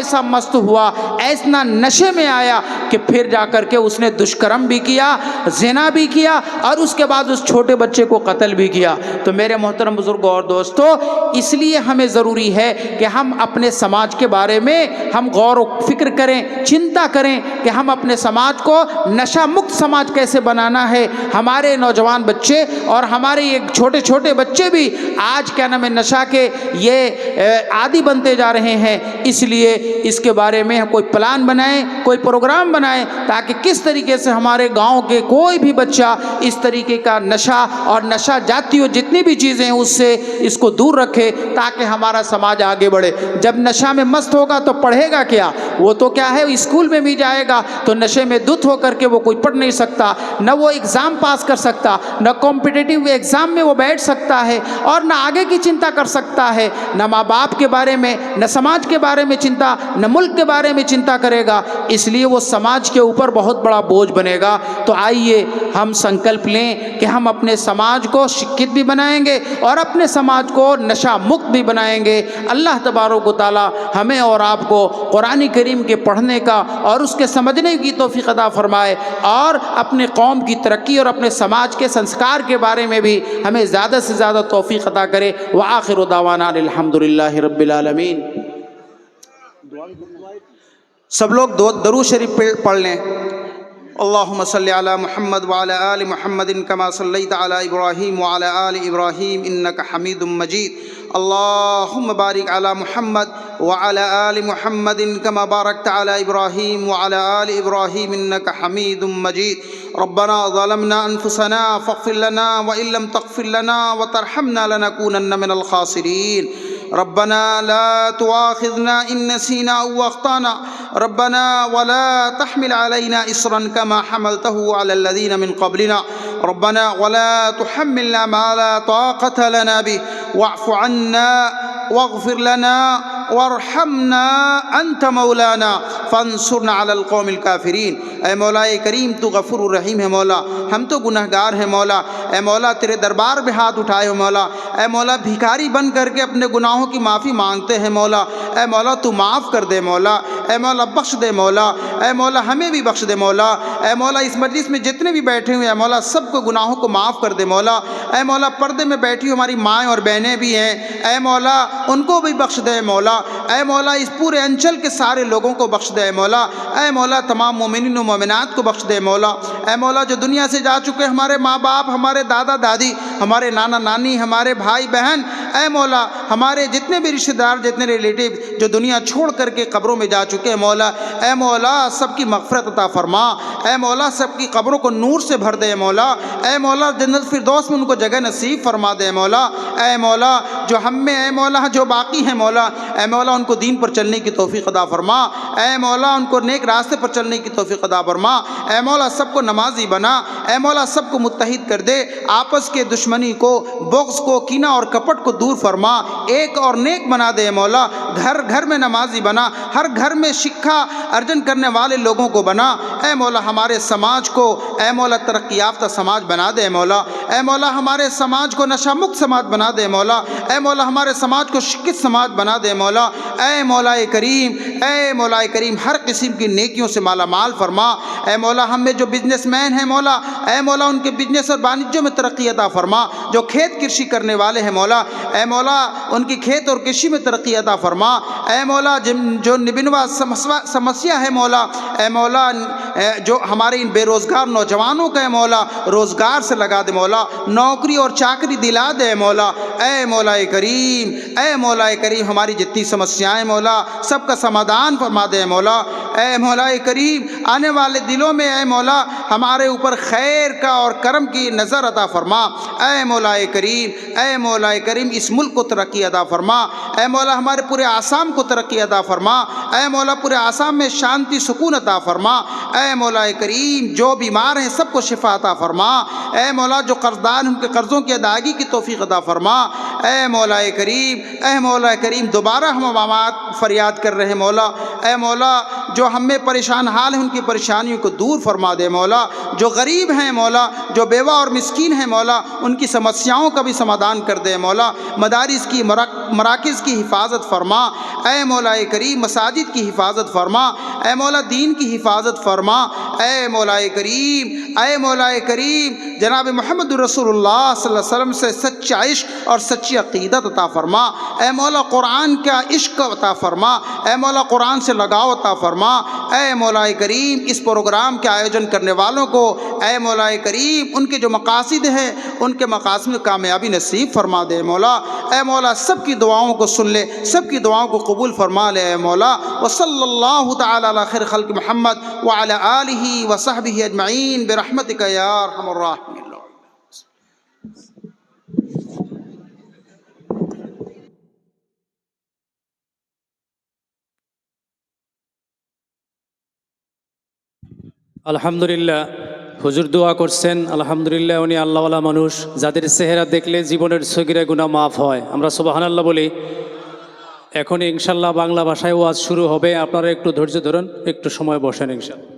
ऐसा नशे में आया कि फिर जाकर के उसने दुष्कर्म भी किया, ज़िना भी किया, और उसके बाद उस छोटे बच्चे को कत्ल भी किया। तो मेरे मोहतरम बुजुर्गों और दोस्तों, इसलिए हमें ज़रूरी है कि हम अपने समाज के बारे में हम गौर व फिक्र करें, चिंता करें कि हम अपने समाज को नशा मुक्त समाज कैसे बनाना है। हमारे नौजवान बच्चे और हमारे ये छोटे छोटे बच्चे भी आज क्या नाम है, नशा के ये आदी बनते जा रहे हैं। इसलिए इसके बारे में कोई प्लान बनाएं, कोई प्रोग्राम बनाएं, ताकि किस तरीके से हमारे गांव के कोई भी बच्चा इस तरीके का नशा और नशा जातीय जितनी भी चीज़ें हैं उससे इसको दूर रखे, ताकि हमारा समाज आगे बढ़े। जब नशा में मस्त होगा तो पढ़ेगा क्या, वो तो क्या है, स्कूल में भी जाएगा तो नशे में धुत होकर के वो कोई पढ़ नहीं सकता, न वो एग्ज़ाम पास कर सकता, न कॉम्पिटिटिव एग्ज़ाम में वो बैठ सकता है, और न आगे की चिंता कर सकता है, न माँ बाप के बारे में, न समाज के बारे में चिंता, न मुल्क के बारे में चिंता करेगा। इसलिए वो समाज के ऊपर बहुत बड़ा बोझ बनेगा। तो आइए हम संकल्प लें कि हम अपने समाज को शिक्षित भी बनाएंगे और अपने समाज को नशा मुक्त भी बनाएंगे। अल्लाह तबारक व तआला हमें और आपको कुरान करीम के पढ़ने का और उसके समझने की तौफीक अता फरमाए, और अपने कौम की तरक्की और अपने समाज के संस्कार के बारे में भी हमें ज़्यादा से ज़्यादा तौफीक अता करे। व आखिरु दावाना अल्हम्दुलिल्लाहि रब्बिल आलमीन। सब लोग दरूद शरीफ पढ़ लें। अल्लाहुम्मा सल्लि अला मुहम्मद व अला आलि मुहम्मदिन कमा सल्लैता अला इब्राहीम व अला आलि इब्राहीम इन्नका हमीदुम मजीद। اللهم بارك على محمد وعلى آل محمد كما باركت على إبراهيم وعلى آل إبراهيم إنك حميد مجيد ربنا ظلمنا أنفسنا فاغفر لنا وإن لم تغفر لنا وترحمنا لنكونن من الخاسرين ربنا لا تؤاخذنا إن نسينا أو أخطأنا ربنا ولا تحمل علينا إصرا كما حملته على الذين من قبلنا ربنا ولا تحملنا ما لا طاقة لنا به واعف عنا واغفر لنا وارحمنا أنت مولانا فانصرنا على القوم الكافرين اے مولا کریم تو غفور الرحیم ہے مولا ہم تو گنہگار ہیں مولا اے مولا تیرے دربار میں ہاتھ اٹھائے ہو مولا اے مولا بھکاری بن کر کے اپنے گناہوں کی معافی مانگتے ہیں مولا اے مولا تو معاف کر دے مولا اے مولا بخش دے مولا اے مولا ہمیں بھی بخش دے مولا اے مولا اس مجلس میں جتنے بھی بیٹھے ہوئے ہیں مولا سب کو گناہوں کو معاف کر دے مولا اے مولا پردے میں بیٹھی ہوئی ہماری مائیں اور بہنیں بھی ہیں اے مولا ان کو بھی بخش دے مولا اے مولا اس پورے انچل کے سارے لوگوں کو بخش دے مولا اے مولا تمام مومنین و مومنات کو بخش دے مولا اے مولا جو دنیا سے جا چکے ہمارے ماں باپ ہمارے دادا دادی ہمارے نانا نانی ہمارے بھائی بہن اے مولا ہمارے جتنے بھی رشتہ دار جتنے ریلیٹیو جو دنیا چھوڑ کر کے قبروں میں جا چکے ہیں مولا اے مولا سب کی مغفرت عطا فرما اے مولا سب کی قبروں کو نور سے بھر دے مولا اے مولا جنت فردوس میں ان کو جگہ نصیب فرما دے مولا اے مولا جو ہم میں اے مولا جو باقی ہیں مولا اے مولا ان کو دین پر چلنے کی توفیق عطا فرما اے مولا ان کو نیک راستے پر چلنے کی توفیق عطا فرما اے مولا سب کو نمازی بنا اے مولا سب کو متحد کر دے آپس کے دشمنی کو بغض کو کینہ اور کپٹ کو دور فرما ایک اور نیک بنا دے مولا گھر گھر میں نمازی بنا ہر گھر میں شکھا ارجن کرنے والے لوگوں کو بنا اے مولا ہمارے سماج کو اے مولا ترقی یافتہ سماج بنا دے مولا اے مولا ہمارے سماج کو نشہ مکت سماج بنا دے مولا اے مولا ہمارے سماج کو شکست سماج بنا دے مولا اے مولا کریم ہر قسم کی نیکیوں سے مالا مال فرما اے مولا ہم میں جو بزنس مین ہیں مولا اے مولا ان کے بزنس اور بانجوں میں ترقی عطا فرما جو کھیت کرشی کرنے والے ہیں مولا اے مولا ان کی کھیت اور کرشی میں ترقی عطا فرما اے مولا جو نبنوا سمسیا ہے مولا اے مولا جو ہمارے ان بے روزگار نوجوانوں کا ہے مولا روزگار سے لگا دے مولا نوکری اور چاکری دلا دے مولا اے مولا کریم ہماری جتنی سمسیائیں مولا سب کا سمادھان فرما دے مولا اے مولا کریم آنے والے دلوں میں اے مولا ہمارے اوپر خیر کا اور کرم کی نظر عطا فرما اے مولا کریم اس ملک کو ترقی عطا فرما اے مولا ہمارے پورے آسام کو ترقی عطا فرما اے مولا پورے آسام میں شانتی سکون عطا فرما اے مولا کریم جو بیمار ہیں سب کو شفا عطا فرما اے مولا جو قرضدار ان کے قرضوں کی ادائیگی کی توفیق عطا فرما اے مولا کریم دوبارہ ہم عوامات فریاد کر رہے ہیں مولا اے مولا جو ہم میں پریشان حال ہیں ان کی پریشانیوں کو دور فرما دے مولا جو غریب ہیں مولا جو بیوہ اور مسکین ہیں مولا ان کی سمسیاؤں کا بھی سمادھان کر دے مولا مدارس کی مراکز کی حفاظت فرما اے مولا کریم مساجد کی حفاظت فرما اے مولا دین کی حفاظت فرما اے مولا کریم جناب محمد رسول اللہ صلی اللہ علیہ وسلم سے سچا عشق اور سچی عقیدت عطا فرما اے مولا قرآن کا عشق عطا فرما اے مولا قرآن سے لگاؤ عطا فرما اے مولا کریم اس پروگرام کے آیوجن کرنے والوں کو اے مولا کریم ان کے جو مقاصد ہیں ان کے مقاصد میں کامیابی نصیب فرما دے مولا اے مولا سب کی دعاؤں کو سن لے سب کی دعاؤں کو قبول فرما لے اے مولا وصلی اللہ تعالی علی خیر خلق محمد وعلی آلہ وصحبہ اجمعین برحمتک یا ارحم الراحمین. আলহামদুলিল্লাহ হুজুর দোয়া করছেন আলহামদুলিল্লাহ উনি আল্লাহওয়ালা মানুষ যাদের চেহারা দেখলে জীবনের সগীরা গুনাহ মাফ হয় আমরা সুবহানাল্লাহ বলি এখন ইনশাআল্লাহ বাংলা ভাষায় ওয়াজ শুরু হবে আপনারা একটু ধৈর্য ধরুন একটু সময় বসেন ইনশাআল্লাহ